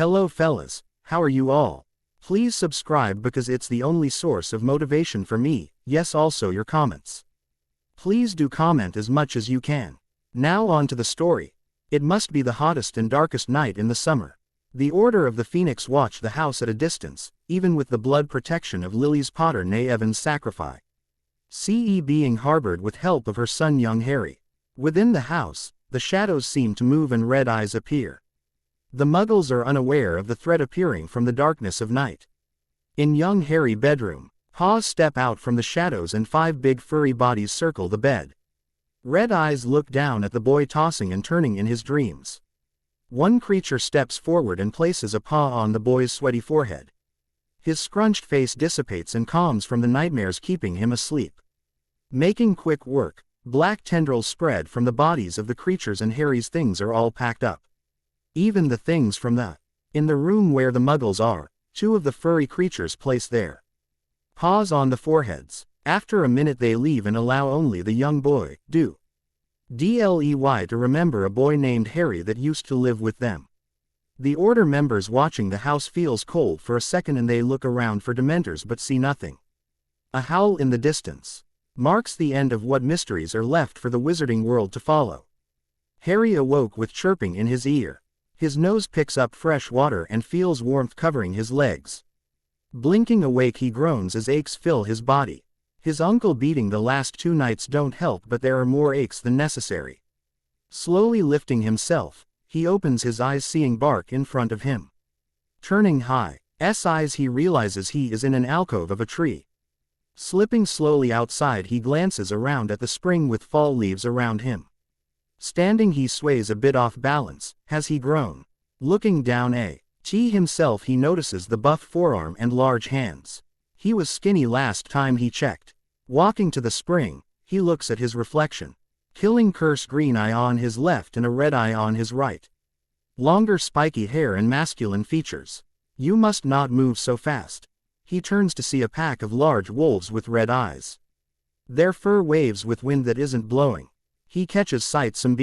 Hello fellas, how are you all? Please subscribe because it's the only source of motivation for me, yes also your comments. Please do comment as much as you can. Now on to the story. It must be the hottest and darkest night in the summer. The Order of the Phoenix watched the house at a distance, even with the blood protection of Lily's Potter nay Evans' sacrifice. CE being harbored with help of her son young Harry. Within the house, the shadows seem to move and red eyes appear. The Muggles are unaware of the threat appearing from the darkness of night. In young Harry's bedroom, paws step out from the shadows and 5 big furry bodies circle the bed. Red eyes look down at the boy tossing and turning in his dreams. One creature steps forward and places a paw on the boy's sweaty forehead. His scrunched face dissipates and calms from the nightmares keeping him asleep. Making quick work, black tendrils spread from the bodies of the creatures and Harry's things are all packed up. Even the things from in the room where the Muggles are, 2 of the furry creatures place their paws on the foreheads. After a minute they leave and allow only the young boy, Dley to remember a boy named Harry that used to live with them. The Order members watching the house feels cold for a second and they look around for Dementors but see nothing. A howl in the distance marks the end of what mysteries are left for the wizarding world to follow. Harry awoke with chirping in his ear. His nose picks up fresh water and feels warmth covering his legs. Blinking awake he groans as aches fill his body. His uncle beating the last 2 nights don't help but there are more aches than necessary. Slowly lifting himself, he opens his eyes seeing bark in front of him. Turning his eyes he realizes he is in an alcove of a tree. Slipping slowly outside he glances around at the spring with fall leaves around him. Standing he sways a bit off balance, has he grown? Looking down himself he notices the buff forearm and large hands. He was skinny last time he checked. Walking to the spring, he looks at his reflection. Killing curse green eye on his left and a red eye on his right. Longer spiky hair and masculine features. You must not move so fast. He turns to see a pack of large wolves with red eyes. Their fur waves with wind that isn't blowing. He catches sight some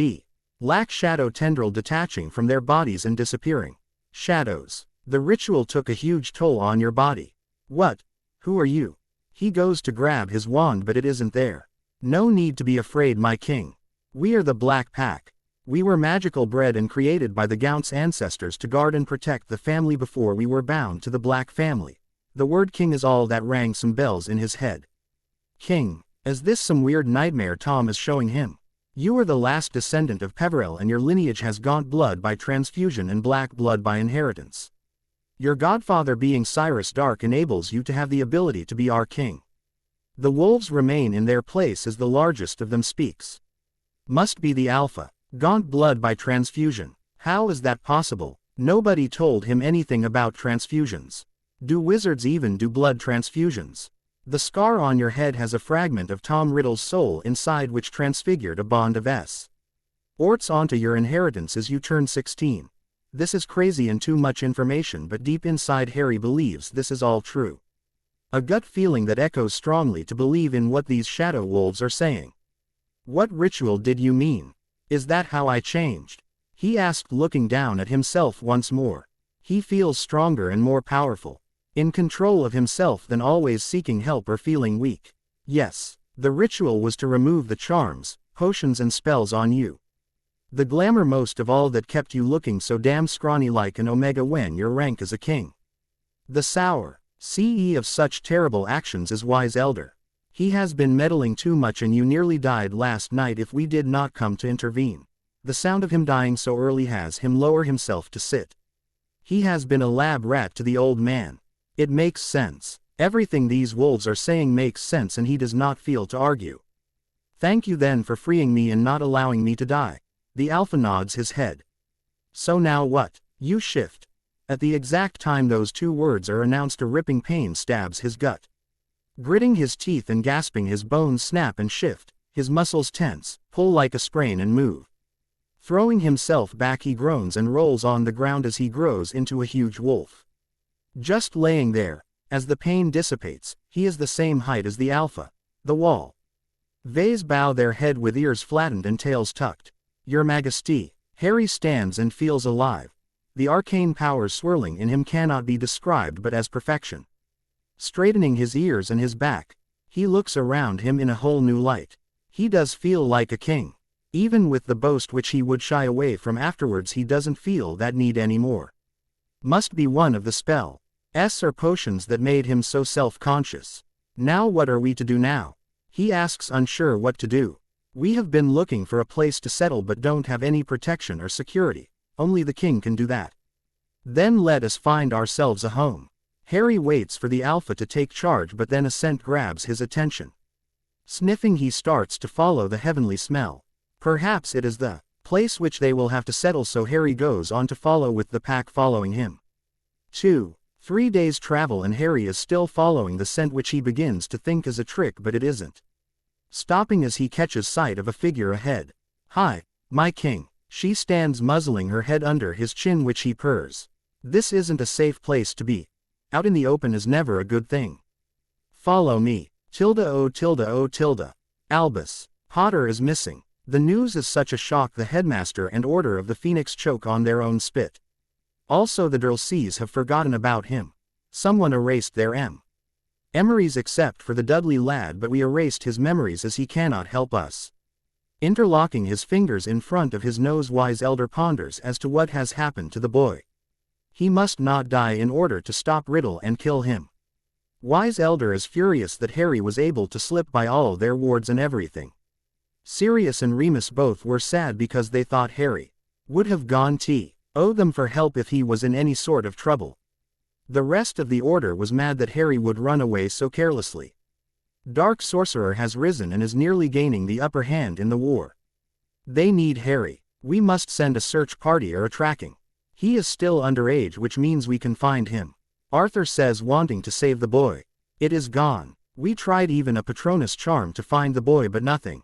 black shadow tendril detaching from their bodies and disappearing. Shadows. The ritual took a huge toll on your body. What? Who are you? He goes to grab his wand but it isn't there. No need to be afraid my king. We are the Black Pack. We were magical bred and created by the Gaunt's ancestors to guard and protect the family before we were bound to the Black family. The word king is all that rang some bells in his head. King. Is this some weird nightmare Tom is showing him? You are the last descendant of Peverell and your lineage has Gaunt blood by transfusion and black blood by inheritance. Your godfather being Cyrus Dark enables you to have the ability to be our king. The wolves remain in their place as the largest of them speaks. Must be the Alpha. Gaunt blood by transfusion. How is that possible? Nobody told him anything about transfusions. Do wizards even do blood transfusions? The scar on your head has a fragment of Tom Riddle's soul inside which transfigured a bond of Orts onto your inheritance as you turn 16. This is crazy and too much information but deep inside Harry believes this is all true. A gut feeling that echoes strongly to believe in what these shadow wolves are saying. What ritual did you mean? Is that how I changed? He asked looking down at himself once more. He feels stronger and more powerful. In control of himself than always seeking help or feeling weak. Yes, the ritual was to remove the charms, potions and spells on you. The glamour most of all that kept you looking so damn scrawny like an Omega when your rank as a king. The sour CE of such terrible actions is wise elder. He has been meddling too much and you nearly died last night if we did not come to intervene. The sound of him dying so early has him lower himself to sit. He has been a lab rat to the old man. It makes sense. Everything these wolves are saying makes sense and he does not feel to argue. Thank you then for freeing me and not allowing me to die. The Alpha nods his head. So now what? You shift. At the exact time those 2 words are announced a ripping pain stabs his gut. Gritting his teeth and gasping his bones snap and shift, his muscles tense, pull like a sprain and move. Throwing himself back he groans and rolls on the ground as he grows into a huge wolf. Just laying there, as the pain dissipates, he is the same height as the Alpha. The wall. Vase bow their head with ears flattened and tails tucked. Your Majesty. Harry stands and feels alive. The arcane powers swirling in him cannot be described but as perfection. Straightening his ears and his back, he looks around him in a whole new light. He does feel like a king. Even with the boast which he would shy away from afterwards, he doesn't feel that need anymore. Must be one of the spell's or potions that made him so self-conscious. Now what are we to do now? He asks, unsure what to do. We have been looking for a place to settle but don't have any protection or security. Only the king can do that. Then let us find ourselves a home. Harry waits for the Alpha to take charge, but then a scent grabs his attention. Sniffing, he starts to follow the heavenly smell. Perhaps it is the place which they will have to settle, so Harry goes on to follow with the pack following him. 2-3 days travel and Harry is still following the scent, which he begins to think is a trick, but it isn't. Stopping as he catches sight of a figure ahead. "Hi, my king." She stands muzzling her head under his chin, which he purrs. "This isn't a safe place to be. Out in the open is never a good thing. Follow me. Oh tilde. Albus Potter is missing. The news is such a shock the headmaster and Order of the Phoenix choke on their own spit. Also the Durslys have forgotten about him. Someone erased their memories except for the Dudley lad, but we erased his memories as he cannot help us." Interlocking his fingers in front of his nose, Wise Elder ponders as to what has happened to the boy. He must not die in order to stop Riddle and kill him. Wise Elder is furious that Harry was able to slip by all their wards and everything. Sirius and Remus both were sad because they thought Harry would have gone to them for help if he was in any sort of trouble. The rest of the Order was mad that Harry would run away so carelessly. Dark Sorcerer has risen and is nearly gaining the upper hand in the war. They need Harry. We must send a search party or a tracking. He is still underage, which means we can find him. Arthur says, wanting to save the boy. It is gone. We tried even a Patronus charm to find the boy, but nothing.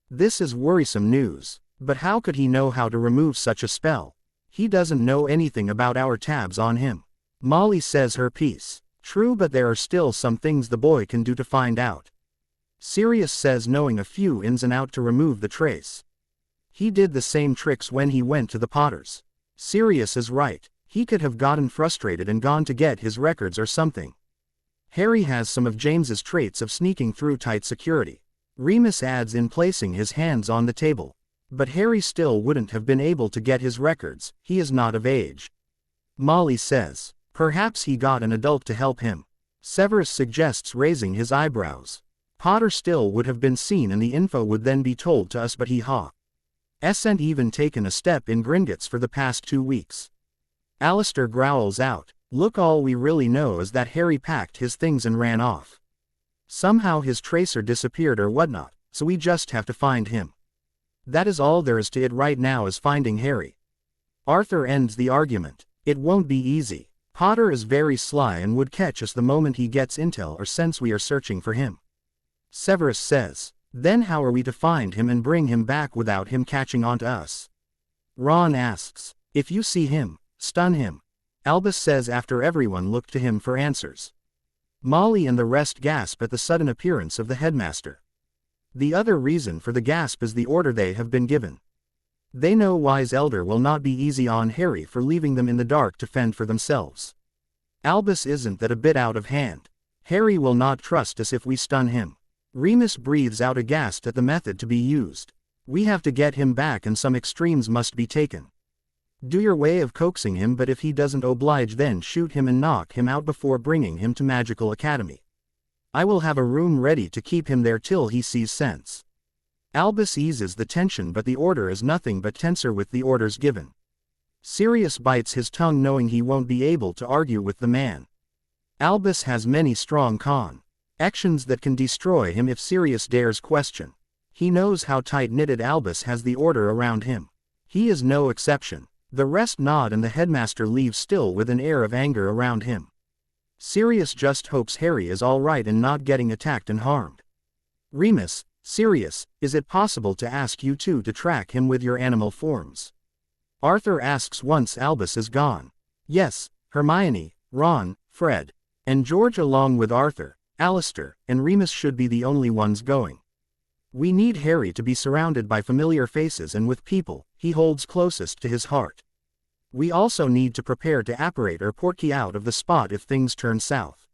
This is worrisome news. But how could he know how to remove such a spell? He doesn't know anything about our tabs on him. Molly says her piece. True, but there are still some things the boy can do to find out. Sirius says knowing a few ins and out to remove the trace. He did the same tricks when he went to the Potters. Sirius is right. He could have gotten frustrated and gone to get his records or something. Harry has some of James's traits of sneaking through tight security. Remus adds in, placing his hands on the table. But Harry still wouldn't have been able to get his records. He is not of age. Molly says, perhaps he got an adult to help him. Severus suggests, raising his eyebrows. Potter still would have been seen and the info would then be told to us, but he hasn't even taken a step in Gringotts for the past 2 weeks. Alistair growls out, look, all we really know is that Harry packed his things and ran off. Somehow his tracer disappeared or whatnot, so we just have to find him. That is all there is to it right now, is finding Harry. Arthur ends the argument. It won't be easy. Potter is very sly and would catch us the moment he gets intel or sense we are searching for him. Severus says, then how are we to find him and bring him back without him catching on to us? Ron asks, if you see him, stun him. Albus says after everyone looked to him for answers. Molly and the rest gasp at the sudden appearance of the headmaster. The other reason for the gasp is the order they have been given. They know Wise Elder will not be easy on Harry for leaving them in the dark to fend for themselves. Albus isn't that a bit out of hand. Harry will not trust us if we stun him. Remus breathes out aghast at the method to be used. We have to get him back and some extremes must be taken. Do your way of coaxing him, but if he doesn't oblige, then shoot him and knock him out before bringing him to Magical Academy. I will have a room ready to keep him there till he sees sense. Albus eases the tension, but the order is nothing but tenser with the orders given. Sirius bites his tongue knowing he won't be able to argue with the man. Albus has many strong actions that can destroy him if Sirius dares question. He knows how tight-knitted Albus has the order around him. He is no exception. The rest nod and the headmaster leaves, still with an air of anger around him. Sirius just hopes Harry is all right and not getting attacked and harmed. Remus, Sirius, is it possible to ask you two to track him with your animal forms? Arthur asks once Albus is gone. Yes, Hermione, Ron, Fred, and George along with Arthur, Alistair, and Remus should be the only ones going. We need Harry to be surrounded by familiar faces and with people he holds closest to his heart. We also need to prepare to apparate or portkey out of the spot if things turn south.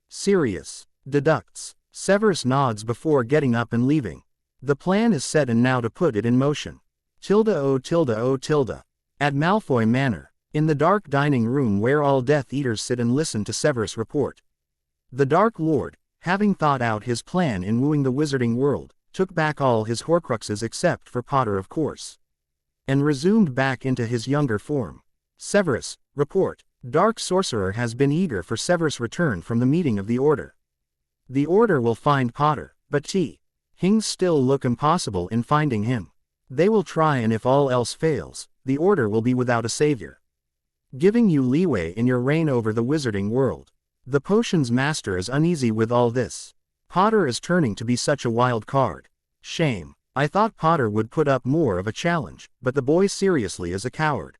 Sirius deducts. Severus nods before getting up and leaving. The plan is set and now to put it in motion. Tilda. At Malfoy Manor, in the dark dining room where all Death Eaters sit and listen to Severus report. The Dark Lord, having thought out his plan in wooing the wizarding world, took back all his Horcruxes except for Potter of course. And resumed back into his younger form. Severus, report. Dark Sorcerer has been eager for Severus' return from the meeting of the Order. The Order will find Potter, but things still look impossible in finding him. They will try, and if all else fails, the Order will be without a savior. Giving you leeway in your reign over the wizarding world. The Potions Master is uneasy with all this. Potter is turning to be such a wild card. Shame. I thought Potter would put up more of a challenge, but the boy seriously is a coward.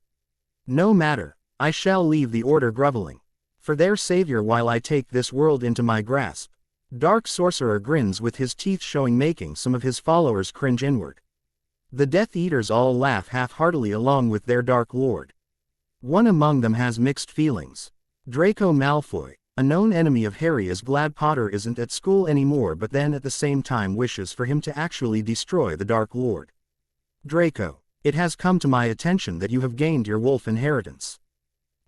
No matter, I shall leave the Order groveling. For their savior while I take this world into my grasp. Dark Sorcerer grins with his teeth showing, making some of his followers cringe inward. The Death Eaters all laugh half-heartedly along with their Dark Lord. One among them has mixed feelings. Draco Malfoy, a known enemy of Harry, is glad Potter isn't at school anymore, but then at the same time wishes for him to actually destroy the Dark Lord. Draco, it has come to my attention that you have gained your wolf inheritance.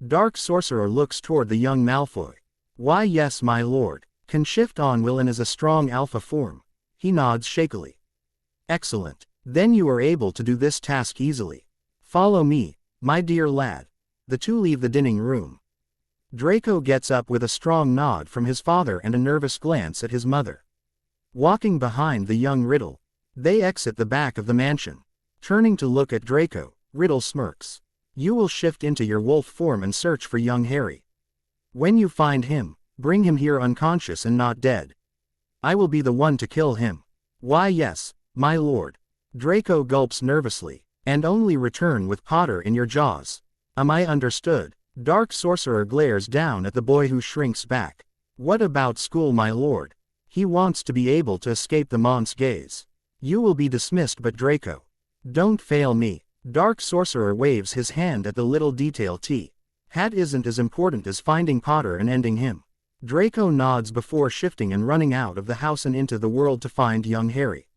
Dark Sorcerer looks toward the young Malfoy. Why yes, my lord. Can shift on will and is a strong alpha form. He nods shakily. Excellent. Then you are able to do this task easily. Follow me, my dear lad. The two leave the dining room. Draco gets up with a strong nod from his father and a nervous glance at his mother. Walking behind the young Riddle, they exit the back of the mansion. Turning to look at Draco, Riddle smirks. You will shift into your wolf form and search for young Harry. When you find him, bring him here unconscious and not dead. I will be the one to kill him. Why yes, my lord. Draco gulps nervously, and only return with Potter in your jaws. Am I understood? Dark Sorcerer glares down at the boy who shrinks back. What about school, my lord? He wants to be able to escape the Mont's gaze. You will be dismissed, but Draco. Don't fail me. Dark Sorcerer waves his hand at the little detail hat isn't as important as finding Potter and ending him. Draco nods before shifting and running out of the house and into the world to find young Harry.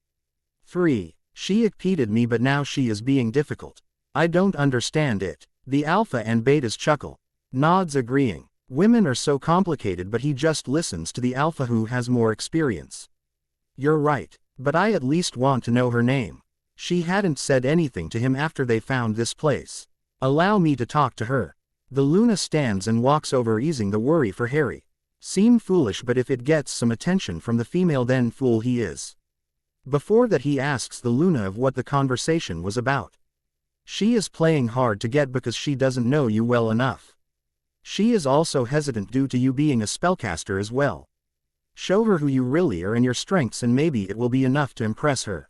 3. She repeated me, but now she is being difficult. I don't understand it. The Alpha and Betas chuckle. Nods agreeing. Women are so complicated, but he just listens to the Alpha who has more experience. You're right, but I at least want to know her name. She hadn't said anything to him after they found this place. Allow me to talk to her. The Luna stands and walks over, easing the worry for Harry. Seem foolish, but if it gets some attention from the female, then fool he is. Before that he asks the Luna of what the conversation was about. She is playing hard to get because she doesn't know you well enough. She is also hesitant due to you being a spellcaster as well. Show her who you really are and your strengths, and maybe it will be enough to impress her.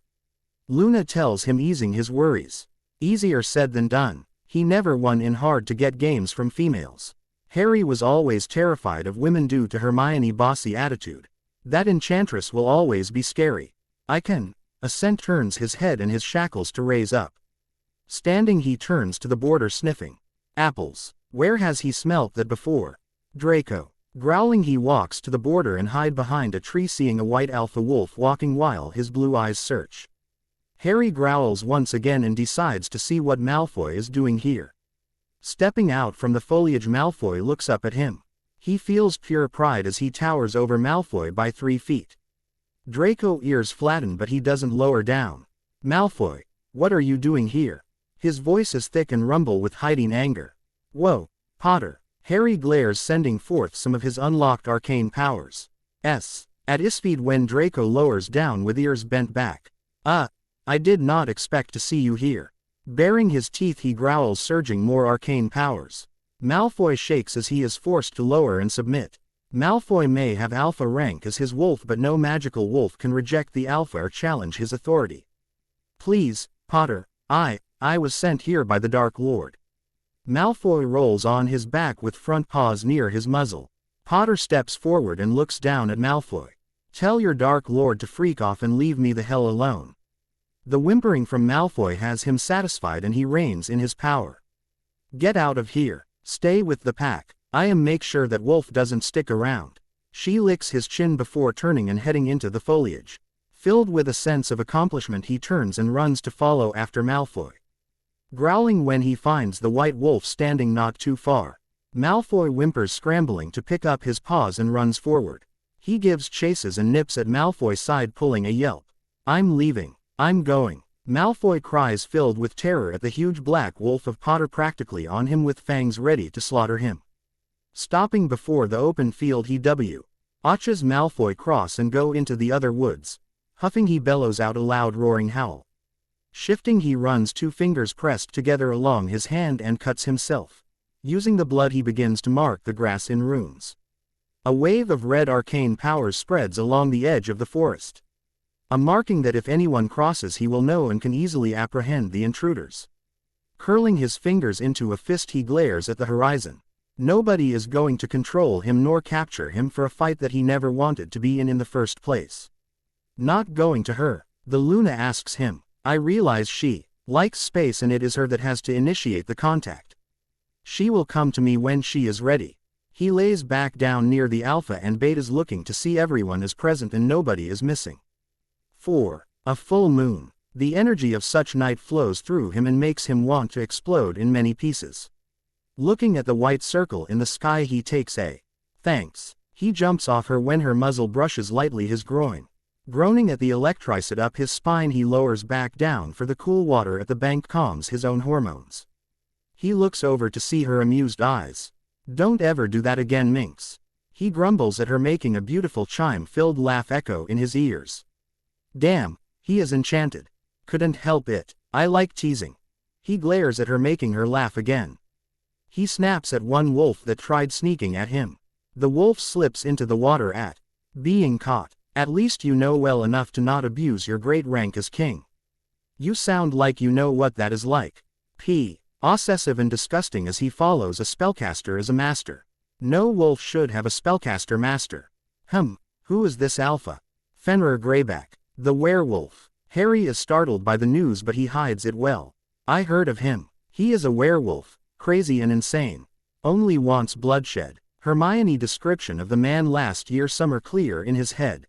Luna tells him, easing his worries. Easier said than done. He never won in hard to get games from females. Harry was always terrified of women due to Hermione's bossy attitude. That Enchantress will always be scary. I can. Ascent turns his head and his shackles to raise up. Standing, he turns to the border, sniffing. Apples. Where has he smelt that before? Draco. Growling, he walks to the border and hide behind a tree, seeing a white alpha wolf walking while his blue eyes search. Harry growls once again and decides to see what Malfoy is doing here. Stepping out from the foliage, Malfoy looks up at him. He feels pure pride as he towers over Malfoy by 3 feet. Draco ears flatten, but he doesn't lower down. Malfoy, what are you doing here? His voice is thick and rumble with hiding anger. Whoa, Potter. Harry glares, sending forth some of his unlocked arcane powers. At his speed when Draco lowers down with ears bent back. I did not expect to see you here. Baring his teeth, he growls, surging more arcane powers. Malfoy shakes as he is forced to lower and submit. Malfoy may have alpha rank as his wolf, but no magical wolf can reject the alpha or challenge his authority. Please, Potter, I was sent here by the Dark Lord. Malfoy rolls on his back with front paws near his muzzle. Potter steps forward and looks down at Malfoy. Tell your Dark Lord to freak off and leave me the hell alone. The whimpering from Malfoy has him satisfied and he reins in his power. Get out of here. Stay with the pack. I am make sure that Wolf doesn't stick around. She licks his chin before turning and heading into the foliage. Filled with a sense of accomplishment, he turns and runs to follow after Malfoy. Growling when he finds the white wolf standing not too far. Malfoy whimpers, scrambling to pick up his paws, and runs forward. He gives chases and nips at Malfoy's side, pulling a yelp. I'm leaving. I'm going. Malfoy cries, filled with terror at the huge black wolf of Potter practically on him with fangs ready to slaughter him. Stopping before the open field, he watches Malfoy cross and go into the other woods. Huffing, he bellows out a loud roaring howl. Shifting, he runs, 2 fingers pressed together along his hand, and cuts himself. Using the blood, he begins to mark the grass in runes. A wave of red arcane powers spreads along the edge of the forest. A marking that if anyone crosses, he will know and can easily apprehend the intruders. Curling his fingers into a fist, he glares at the horizon. Nobody is going to control him nor capture him for a fight that he never wanted to be in the first place. Not going to her. The Luna asks him. I realize she likes space, and it is her that has to initiate the contact. She will come to me when she is ready. He lays back down near the Alpha and Betas, looking to see everyone is present and nobody is missing. 4. A full moon. The energy of such night flows through him and makes him want to explode in many pieces. Looking at the white circle in the sky, he takes a thanks. He jumps off her when her muzzle brushes lightly his groin. Groaning at the electricity up his spine, he lowers back down, for the cool water at the bank calms his own hormones. He looks over to see her amused eyes. Don't ever do that again, Minx. He grumbles at her, making a beautiful chime-filled laugh echo in his ears. Damn, he is enchanted. Couldn't help it. I like teasing. He glares at her, making her laugh again. He snaps at one wolf that tried sneaking at him. The wolf slips into the water at being caught. At least you know well enough to not abuse your great rank as king. You sound like you know what that is like. Obsessive and disgusting as he follows a spellcaster as a master. No wolf should have a spellcaster master. Who is this Alpha? Fenrir Greyback. The werewolf. Harry is startled by the news, but he hides it well. I heard of him. He is a werewolf, crazy and insane. Only wants bloodshed. Hermione description of the man last year summer clear in his head.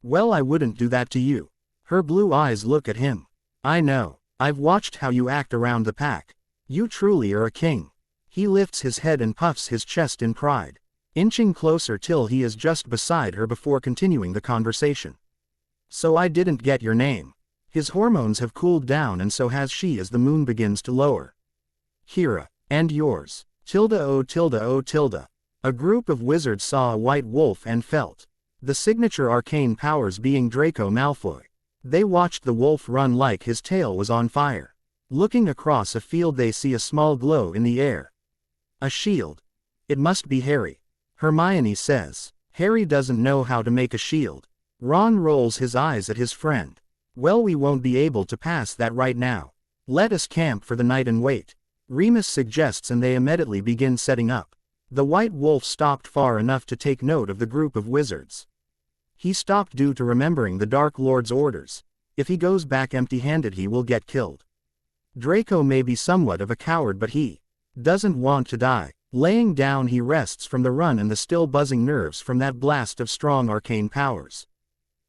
Well, I wouldn't do that to you. Her blue eyes look at him. I know. I've watched how you act around the pack. You truly are a king. He lifts his head and puffs his chest in pride, inching closer till he is just beside her before continuing the conversation. So I didn't get your name. His hormones have cooled down, and so has she as the moon begins to lower. Kira. And yours. A group of wizards saw a white wolf and felt the signature arcane powers, being Draco Malfoy. They watched the wolf run like his tail was on fire. Looking across a field, they see a small glow in the air. A shield. It must be Harry. Hermione says. Harry doesn't know how to make a shield. Ron rolls his eyes at his friend. Well, we won't be able to pass that right now. Let us camp for the night and wait. Remus suggests, and they immediately begin setting up. The white wolf stopped far enough to take note of the group of wizards. He stopped due to remembering the Dark Lord's orders. If he goes back empty-handed, he will get killed. Draco may be somewhat of a coward, but he doesn't want to die. Laying down, he rests from the run and the still buzzing nerves from that blast of strong arcane powers.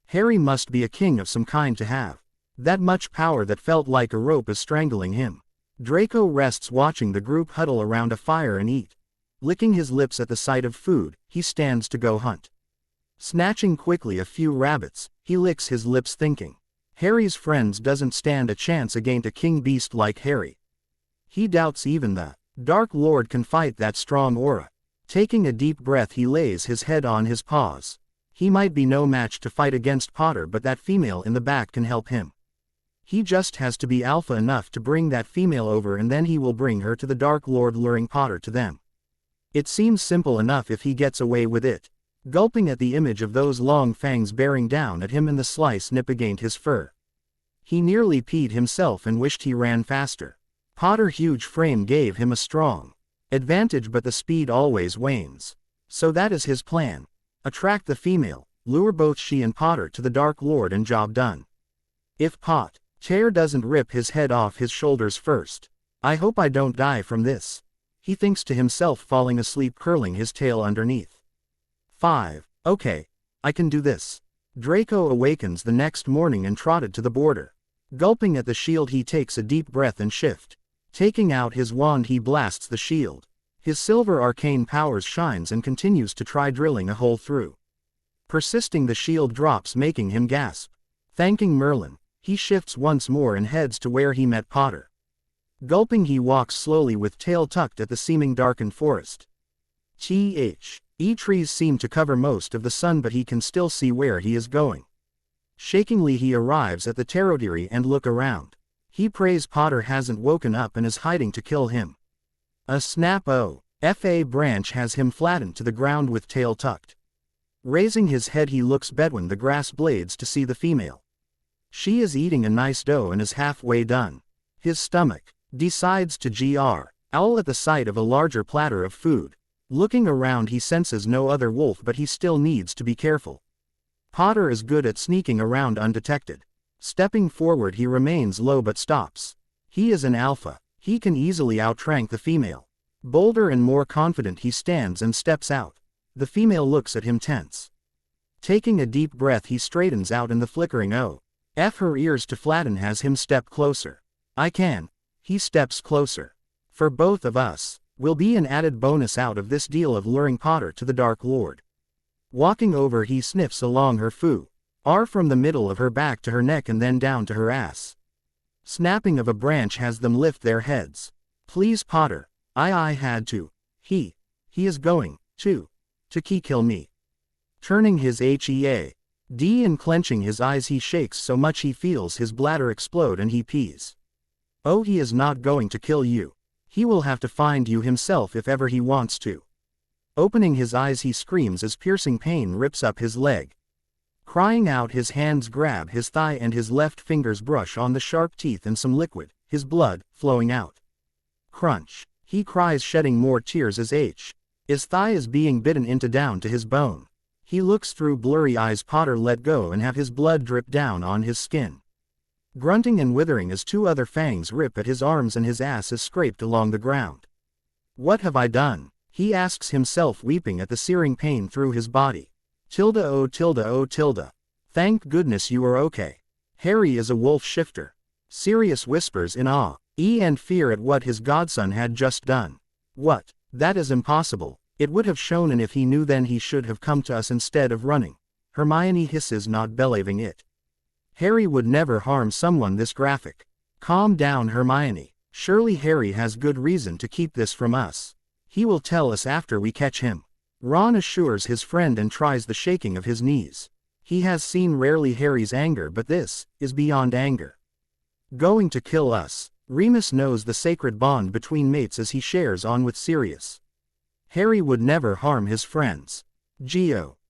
Harry must be a king of some kind to have that much power that felt like a rope is strangling him. Draco rests, watching the group huddle around a fire and eat. Licking his lips at the sight of food, he stands to go hunt. Snatching quickly a few rabbits, he licks his lips, thinking, Harry's friends doesn't stand a chance against a king beast like Harry. He doubts even the Dark Lord can fight that strong aura. Taking a deep breath, he lays his head on his paws. He might be no match to fight against Potter, but that female in the back can help him. He just has to be alpha enough to bring that female over, and then he will bring her to the Dark Lord, luring Potter to them. It seems simple enough if he gets away with it. Gulping at the image of those long fangs bearing down at him and the slice nip against his fur, he nearly peed himself and wished he ran faster. Potter's huge frame gave him a strong advantage, but the speed always wanes. So that is his plan. Attract the female, lure both she and Potter to the Dark Lord, and job done. If Potter doesn't rip his head off his shoulders first, I hope I don't die from this. He thinks to himself, falling asleep, curling his tail underneath. 5. Okay. I can do this. Draco awakens the next morning and trotted to the border. Gulping at the shield, he takes a deep breath and shift. Taking out his wand, he blasts the shield. His silver arcane powers shines and continues to try drilling a hole through. Persisting, the shield drops, making him gasp. Thanking Merlin, he shifts once more and heads to where he met Potter. Gulping, he walks slowly with tail tucked at the seeming darkened forest. Trees seem to cover most of the sun, but he can still see where he is going. Shakingly, he arrives at the Terodiri and look around. He prays Potter hasn't woken up and is hiding to kill him. A snap! A branch has him flattened to the ground with tail tucked. Raising his head, he looks between the grass blades to see the female. She is eating a nice dough and is halfway done. His stomach decides to growl at the sight of a larger platter of food. Looking around, he senses no other wolf, but he still needs to be careful. Potter is good at sneaking around undetected. Stepping forward, he remains low but stops. He is an alpha. He can easily outrank the female. Bolder and more confident, he stands and steps out. The female looks at him tense. Taking a deep breath, he straightens out in the flickering her ears to flatten has him step closer. I can. He steps closer. For both of us, will be an added bonus out of this deal of luring Potter to the Dark Lord. Walking over, he sniffs along her from the middle of her back to her neck and then down to her ass. Snapping of a branch has them lift their heads. Please, Potter. I had to. He is going to kill me. Turning his head and clenching his eyes, he shakes so much he feels his bladder explode and he pees. Oh, he is not going to kill you. He will have to find you himself if ever he wants to. Opening his eyes, he screams as piercing pain rips up his leg. Crying out, his hands grab his thigh and his left fingers brush on the sharp teeth and some liquid, his blood, flowing out. Crunch. He cries, shedding more tears as his thigh is being bitten into down to his bone. He looks through blurry eyes. Potter let go and have his blood drip down on his skin. Grunting and withering as two other fangs rip at his arms and his ass is scraped along the ground. What have I done? He asks himself, weeping at the searing pain through his body. Oh tilde. Thank goodness you are okay. Harry is a wolf shifter. Sirius whispers in awe and fear at what his godson had just done. What? That is impossible. It would have shown, and if he knew, then he should have come to us instead of running. Hermione hisses, not believing it. Harry would never harm someone this graphic. Calm down, Hermione. Surely Harry has good reason to keep this from us. He will tell us after we catch him. Ron assures his friend and tries the shaking of his knees. He has seen rarely Harry's anger, but this is beyond anger. Going to kill us. Remus knows the sacred bond between mates as he shares on with Sirius. Harry would never harm his friends.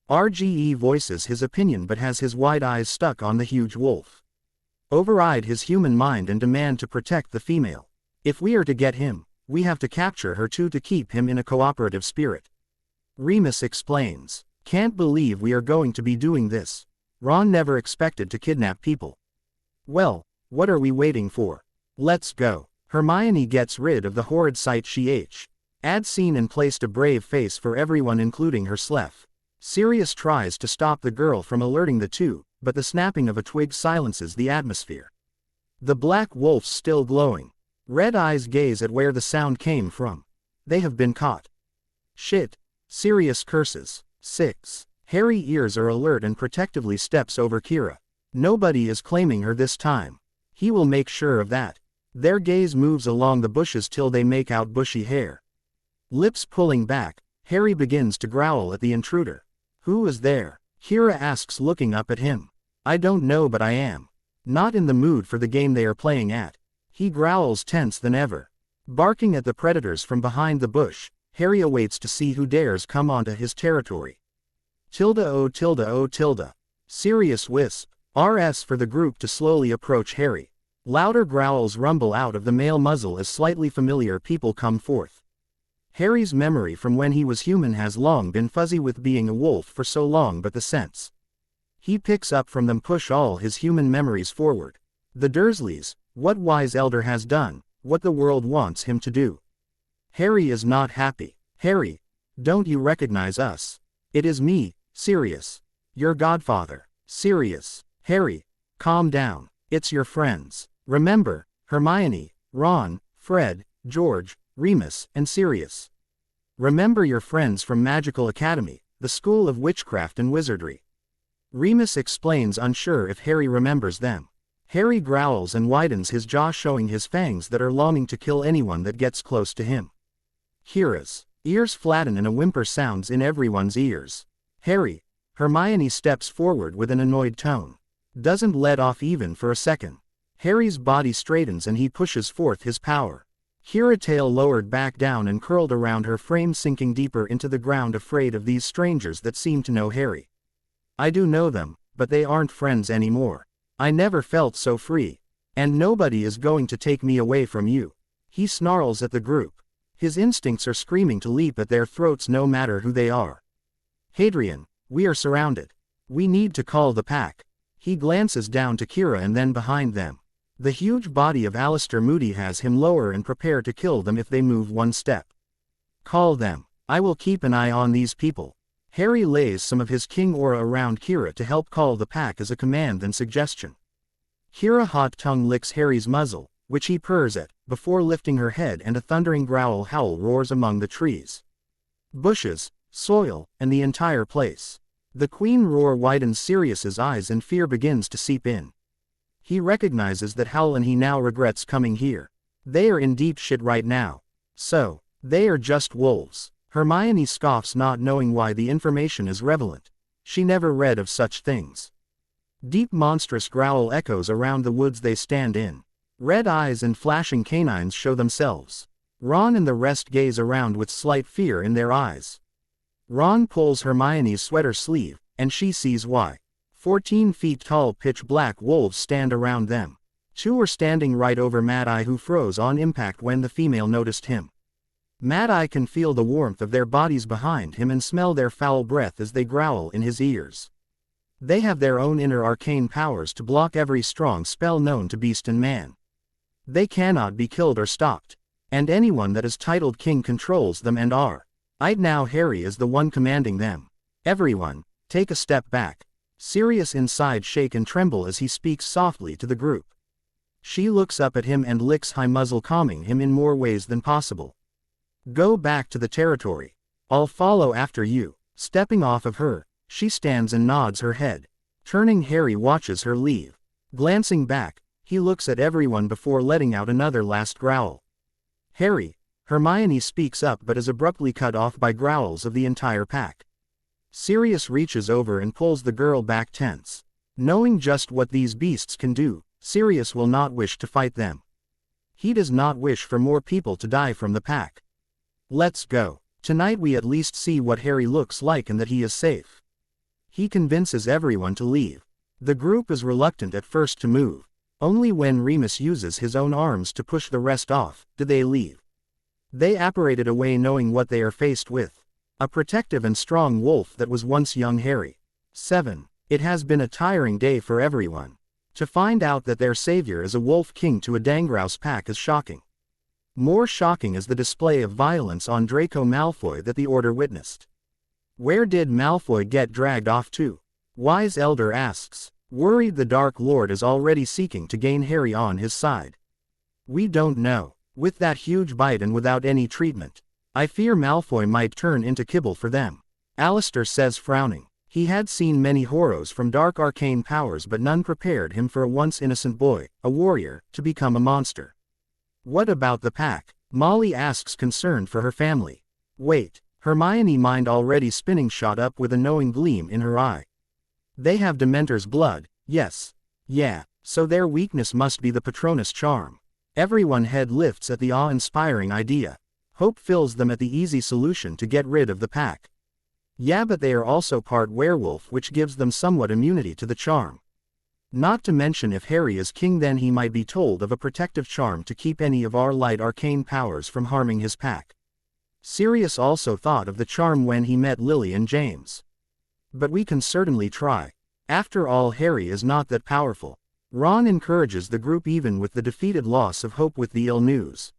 RGE voices his opinion but has his wide eyes stuck on the huge wolf. Override his human mind and demand to protect the female. If we are to get him, we have to capture her too, to keep him in a cooperative spirit. Remus explains. Can't believe we are going to be doing this. Ron never expected to kidnap people. Well, what are we waiting for? Let's go. Hermione gets rid of the horrid sight. She had seen and placed a brave face for everyone, including her Slef. Sirius tries to stop the girl from alerting the two, but the snapping of a twig silences the atmosphere. The black wolf's still glowing. Red eyes gaze at where the sound came from. They have been caught. Shit. Sirius curses. 6. Harry ears are alert and protectively steps over Kira. Nobody is claiming her this time. He will make sure of that. Their gaze moves along the bushes till they make out bushy hair. Lips pulling back, Harry begins to growl at the intruder. Who is there? Kira asks, looking up at him. I don't know, but I am not in the mood for the game they are playing at. He growls, tense than ever. Barking at the predators from behind the bush, Harry awaits to see who dares come onto his territory. Oh tilde. Sirius wisp. RS for the group to slowly approach Harry. Louder growls rumble out of the male muzzle as slightly familiar people come forth. Harry's memory from when he was human has long been fuzzy with being a wolf for so long, but the sense he picks up from them push all his human memories forward. The Dursleys, what wise elder has done? what the world wants him to do. Harry is not happy. Harry, don't you recognize us? It is me, Sirius. Your godfather. Sirius. Harry, calm down. It's your friends. Remember, Hermione, Ron, Fred, George, Remus, and Sirius. Remember your friends from Magical Academy, the School of Witchcraft and Wizardry. Remus explains, unsure if Harry remembers them. Harry growls and widens his jaw, showing his fangs that are longing to kill anyone that gets close to him. Kira's ears flatten and a whimper sounds in everyone's ears. Harry, Hermione steps forward with an annoyed tone. Doesn't let off even for a second. Harry's body straightens and he pushes forth his power. Kira, tail lowered back down and curled around her frame, sinking deeper into the ground, afraid of these strangers that seem to know Harry. I do know them, but they aren't friends anymore. I never felt so free. And nobody is going to take me away from you. He snarls at the group. His instincts are screaming to leap at their throats no matter who they are. Hadrian, we are surrounded. We need to call the pack. He glances down to Kira and then behind them. The huge body of Alastor Moody has him lower and prepare to kill them if they move one step. Call them. I will keep an eye on these people. Harry lays some of his king aura around Kira to help call the pack as a command and suggestion. Kira hot tongue licks Harry's muzzle, which he purrs at, before lifting her head, and a thundering howl roars among the trees, bushes, soil, and the entire place. The queen roar widens Sirius's eyes and fear begins to seep in. He recognizes that Howl and he now regrets coming here. They are in deep shit right now. So, they are just wolves. Hermione scoffs, not knowing why the information is relevant. She never read of such things. Deep monstrous growl echoes around the woods they stand in. Red eyes and flashing canines show themselves. Ron and the rest gaze around with slight fear in their eyes. Ron pulls Hermione's sweater sleeve, and she sees why. 14 feet tall pitch black wolves stand around them. 2 are standing right over Mad Eye, who froze on impact when the female noticed him. Mad Eye can feel the warmth of their bodies behind him and smell their foul breath as they growl in his ears. They have their own inner arcane powers to block every strong spell known to beast and man. They cannot be killed or stopped. And anyone that is titled king controls them and are. Now Harry is the one commanding them. Everyone, take a step back. Sirius inside shake and tremble as he speaks softly to the group. She looks up at him and licks high muzzle, calming him in more ways than possible. Go back to the territory. I'll follow after you. Stepping off of her, she stands and nods her head. Turning, Harry watches her leave. Glancing back, he looks at everyone before letting out another last growl. Harry, Hermione speaks up but is abruptly cut off by growls of the entire pack. Sirius reaches over and pulls the girl back, tense. Knowing just what these beasts can do, Sirius will not wish to fight them. He does not wish for more people to die from the pack. Let's go. Tonight we at least see what Harry looks like and that he is safe. He convinces everyone to leave. The group is reluctant at first to move. Only when Remus uses his own arms to push the rest off, do they leave. They apparated away knowing what they are faced with. A protective and strong wolf that was once young Harry. 7. It has been a tiring day for everyone. To find out that their savior is a wolf king to a Dangrouse pack is shocking. More shocking is the display of violence on Draco Malfoy that the Order witnessed. Where did Malfoy get dragged off to? Wise Elder asks. Worried, the Dark Lord is already seeking to gain Harry on his side. We don't know. With that huge bite and without any treatment, I fear Malfoy might turn into kibble for them. Alastor says, frowning. He had seen many horrors from dark arcane powers, but none prepared him for a once innocent boy, a warrior, to become a monster. What about the pack? Molly asks, concerned for her family. Wait. Hermione, mind already spinning, shot up with a knowing gleam in her eye. They have Dementor's blood, yes. Yeah, so their weakness must be the Patronus charm. Everyone head lifts at the awe-inspiring idea. Hope fills them at the easy solution to get rid of the pack. Yeah, but they are also part werewolf, which gives them somewhat immunity to the charm. Not to mention, if Harry is king, then he might be told of a protective charm to keep any of our light arcane powers from harming his pack. Sirius also thought of the charm when he met Lily and James. But we can certainly try. After all, Harry is not that powerful. Ron encourages the group even with the defeated loss of hope with the ill news.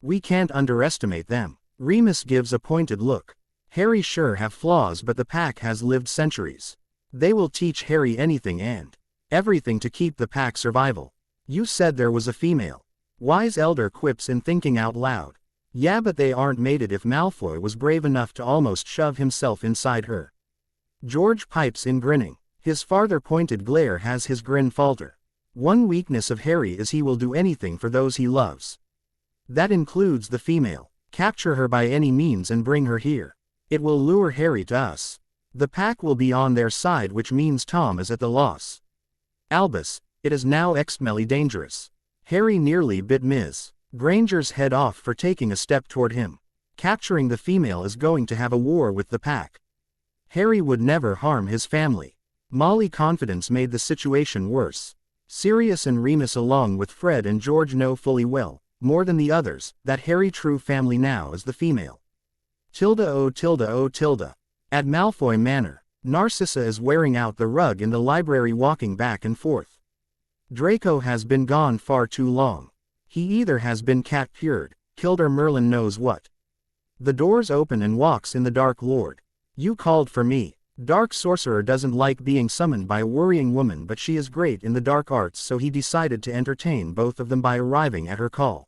We can't underestimate them. Remus gives a pointed look. Harry sure have flaws, but the pack has lived centuries. They will teach Harry anything and everything to keep the pack survival. You said there was a female. Wise elder quips in thinking out loud. Yeah, but they aren't mated if Malfoy was brave enough to almost shove himself inside her. George pipes in grinning. His farther pointed glare has his grin falter. One weakness of Harry is he will do anything for those he loves. That includes the female. Capture her by any means and bring her here. It will lure Harry to us. The pack will be on their side, which means Tom is at the loss. Albus, it is now extremely dangerous. Harry nearly bit Ms. Granger's head off for taking a step toward him. Capturing the female is going to have a war with the pack. Harry would never harm his family. Molly confidence made the situation worse. Sirius and Remus along with Fred and George know fully well, more than the others, that Harry's true family now is the female. Tilda oh tilda oh tilda. At Malfoy Manor, Narcissa is wearing out the rug in the library, walking back and forth. Draco has been gone far too long. He either has been cat-pured, killed, or Merlin knows what. The doors open and walks in the Dark Lord. You called for me. Dark Sorcerer doesn't like being summoned by a worrying woman, but she is great in the dark arts, so he decided to entertain both of them by arriving at her call.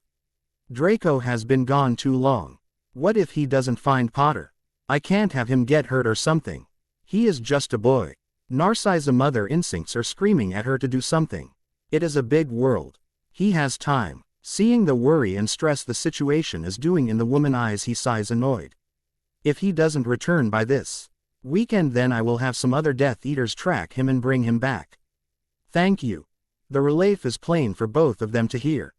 Draco has been gone too long. What if he doesn't find Potter? I can't have him get hurt or something. He is just a boy. Narcissa's mother instincts are screaming at her to do something. It is a big world. He has time. Seeing the worry and stress the situation is doing in the woman's eyes, he sighs annoyed. If he doesn't return by this weekend, then I will have some other Death Eaters track him and bring him back. Thank you. The relief is plain for both of them to hear.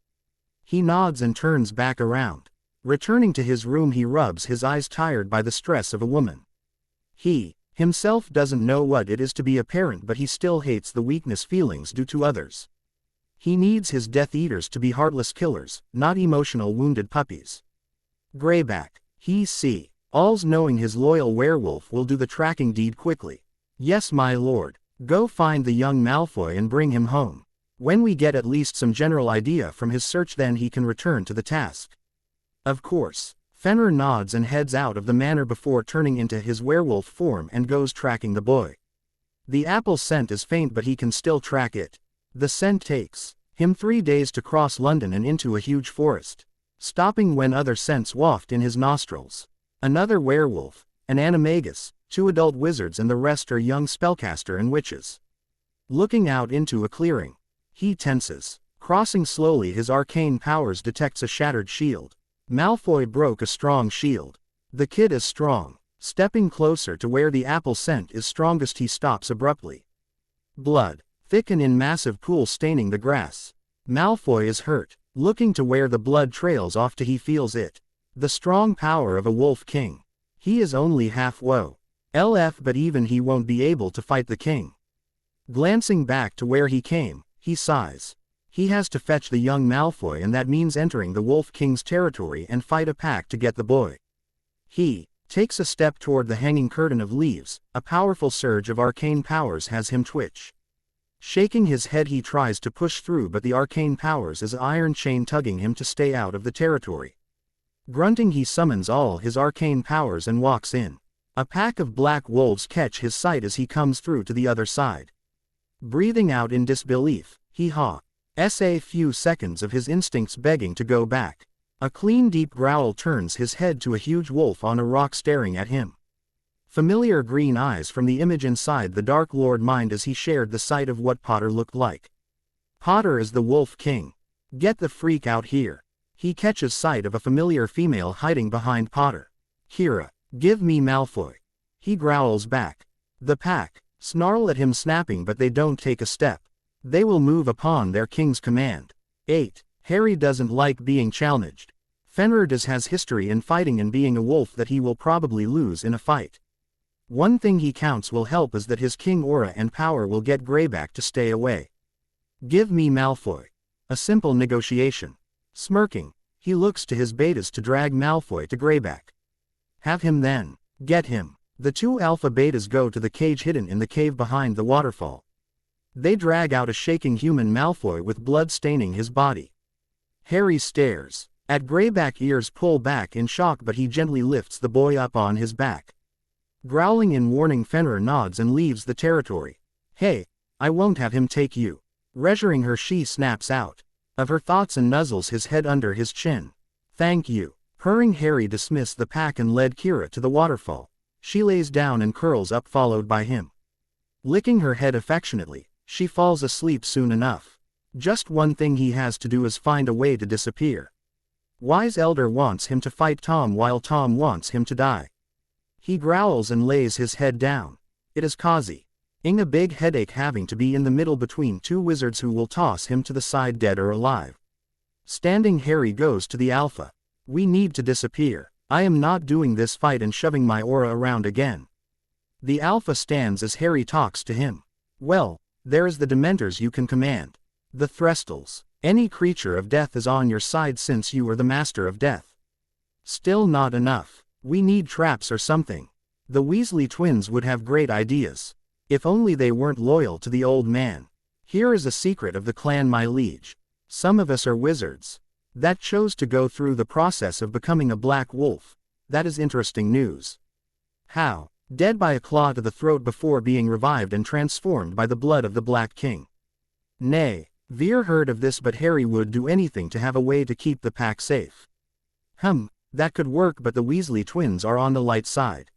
He nods and turns back around. Returning to his room, he rubs his eyes, tired by the stress of a woman. He himself doesn't know what it is to be a parent, but he still hates the weakness feelings due to others. He needs his Death Eaters to be heartless killers, not emotional wounded puppies. Greyback. He see. All's knowing his loyal werewolf will do the tracking deed quickly. Yes, my lord. Go find the young Malfoy and bring him home. When we get at least some general idea from his search, then he can return to the task. Of course. Fenrir nods and heads out of the manor before turning into his werewolf form and goes tracking the boy. The apple scent is faint, but he can still track it. The scent takes him 3 days to cross London and into a huge forest, stopping when other scents waft in his nostrils. Another werewolf, an animagus, 2 adult wizards, and the rest are young spellcaster and witches. Looking out into a clearing, he tenses. Crossing slowly, his arcane powers detects a shattered shield. Malfoy broke a strong shield. The kid is strong. Stepping closer to where the apple scent is strongest, he stops abruptly. Blood, thick and in massive pools staining the grass. Malfoy is hurt. Looking to where the blood trails off to, he feels it. The strong power of a wolf king. He is only half woe. LF, but even he won't be able to fight the king. Glancing back to where he came, he sighs. He has to fetch the young Malfoy, and that means entering the Wolf King's territory and fight a pack to get the boy. He takes a step toward the hanging curtain of leaves. A powerful surge of arcane powers has him twitch. Shaking his head, he tries to push through, but the arcane powers is an iron chain tugging him to stay out of the territory. Grunting, he summons all his arcane powers and walks in. A pack of black wolves catch his sight as he comes through to the other side. Breathing out in disbelief, he a few seconds of his instincts begging to go back. A clean deep growl turns his head to a huge wolf on a rock staring at him. Familiar green eyes from the image inside the Dark Lord mind as he shared the sight of what Potter looked like. Potter is the Wolf King. Get the freak out here. He catches sight of a familiar female hiding behind Potter. Kira, give me Malfoy. He growls back. The pack snarl at him, snapping, but they don't take a step. They will move upon their king's command. 8. Harry doesn't like being challenged. Fenrir has history in fighting and being a wolf that he will probably lose in a fight. One thing he counts will help is that his king aura and power will get Greyback to stay away. Give me Malfoy. A simple negotiation. Smirking, he looks to his betas to drag Malfoy to Greyback. Have him then. Get him. The 2 alpha betas go to the cage hidden in the cave behind the waterfall. They drag out a shaking human Malfoy with blood staining his body. Harry stares. At Greyback, ears pull back in shock, but he gently lifts the boy up on his back. Growling in warning, Fenrir nods and leaves the territory. Hey, I won't have him take you. Reassuring her, she snaps out of her thoughts and nuzzles his head under his chin. Thank you. Purring, Harry dismissed the pack and led Kira to the waterfall. She lays down and curls up, followed by him. Licking her head affectionately, she falls asleep soon enough. Just one thing he has to do is find a way to disappear. Wise Elder wants him to fight Tom while Tom wants him to die. He growls and lays his head down. It is causing a big headache having to be in the middle between two wizards who will toss him to the side dead or alive. Standing, Harry goes to the Alpha. We need to disappear. I am not doing this fight and shoving my aura around again. The Alpha stands as Harry talks to him. Well, there is the Dementors you can command. The Threstles. Any creature of death is on your side since you are the master of death. Still not enough. We need traps or something. The Weasley twins would have great ideas. If only they weren't loyal to the old man. Here is a secret of the clan, my liege. Some of us are wizards that chose to go through the process of becoming a black wolf. That is interesting news. How? Dead by a claw to the throat before being revived and transformed by the blood of the Black King. Nay. Veer heard of this, but Harry would do anything to have a way to keep the pack safe. That could work, but the Weasley twins are on the light side.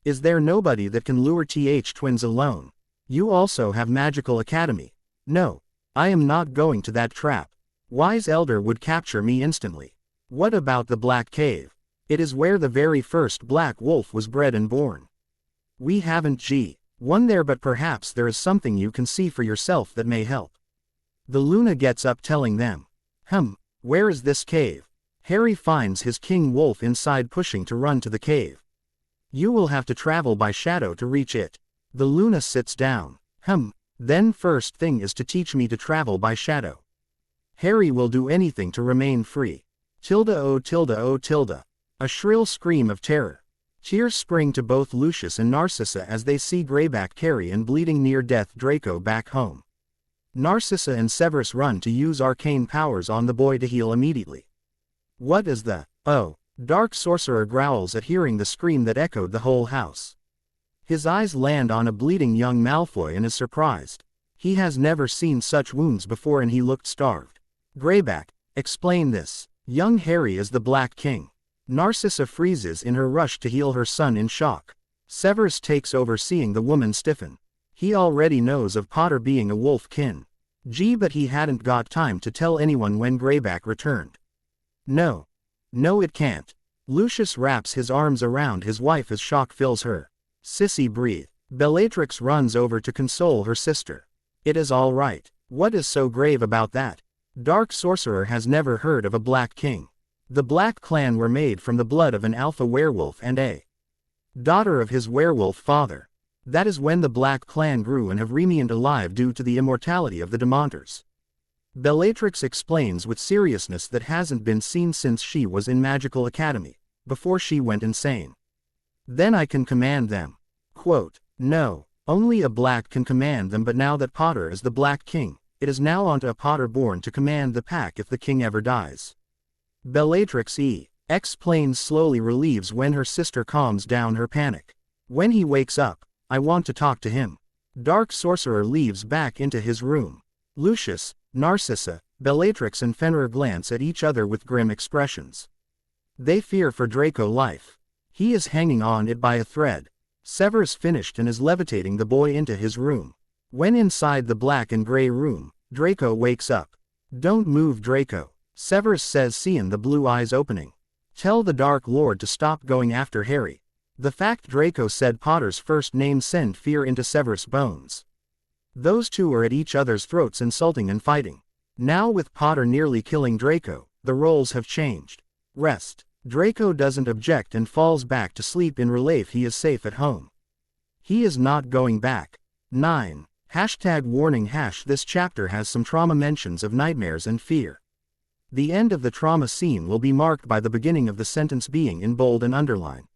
Is there nobody that can lure twins alone? You also have Magical Academy. No. I am not going to that trap. Wise Elder would capture me instantly. What about the Black Cave? It is where the very first Black Wolf was bred and born. We haven't one there, but perhaps there is something you can see for yourself that may help. The Luna gets up, telling them. Where is this cave? Harry finds his King Wolf inside, pushing to run to the cave. You will have to travel by shadow to reach it. The Luna sits down. Then first thing is to teach me to travel by shadow. Harry will do anything to remain free. Tilda oh tilda oh tilda. A shrill scream of terror. Tears spring to both Lucius and Narcissa as they see Greyback carry and bleeding near-death Draco back home. Narcissa and Severus run to use arcane powers on the boy to heal immediately. What is the Dark Sorcerer growls at hearing the scream that echoed the whole house. His eyes land on a bleeding young Malfoy and is surprised. He has never seen such wounds before and he looked starved. Greyback, explain this. Young Harry is the Black King. Narcissa freezes in her rush to heal her son in shock. Severus takes over, seeing the woman stiffen. He already knows of Potter being a wolf kin. But he hadn't got time to tell anyone when Greyback returned. No, it can't. Lucius wraps his arms around his wife as shock fills her. Sissy, breathe. Bellatrix runs over to console her sister. It is all right. What is so grave about that? Dark Sorcerer has never heard of a Black King. The Black Clan were made from the blood of an alpha werewolf and a daughter of his werewolf father. That is when the Black Clan grew and have remained alive due to the immortality of the Dementors. Bellatrix explains with seriousness that hasn't been seen since she was in Magical Academy, before she went insane. Then I can command them. Quote, no, only a Black can command them, but now that Potter is the Black King, it is now on to a Potter born to command the pack if the king ever dies. Bellatrix explains slowly, relieves when her sister calms down her panic. When he wakes up, I want to talk to him. Dark Sorcerer leaves back into his room. Lucius, Narcissa, Bellatrix and Fenrir glance at each other with grim expressions. They fear for Draco life. He is hanging on it by a thread. Severus finished and is levitating the boy into his room. When inside the black and gray room, Draco wakes up. Don't move, Draco, Severus says, seeing the blue eyes opening. Tell the Dark Lord to stop going after Harry. The fact Draco said Potter's first name sent fear into Severus' bones. Those two are at each other's throats, insulting and fighting. Now with Potter nearly killing Draco, the roles have changed. Rest. Draco doesn't object and falls back to sleep in relief he is safe at home. He is not going back. 9. #warning # This chapter has some trauma mentions of nightmares and fear. The end of the trauma scene will be marked by the beginning of the sentence being in bold and underline.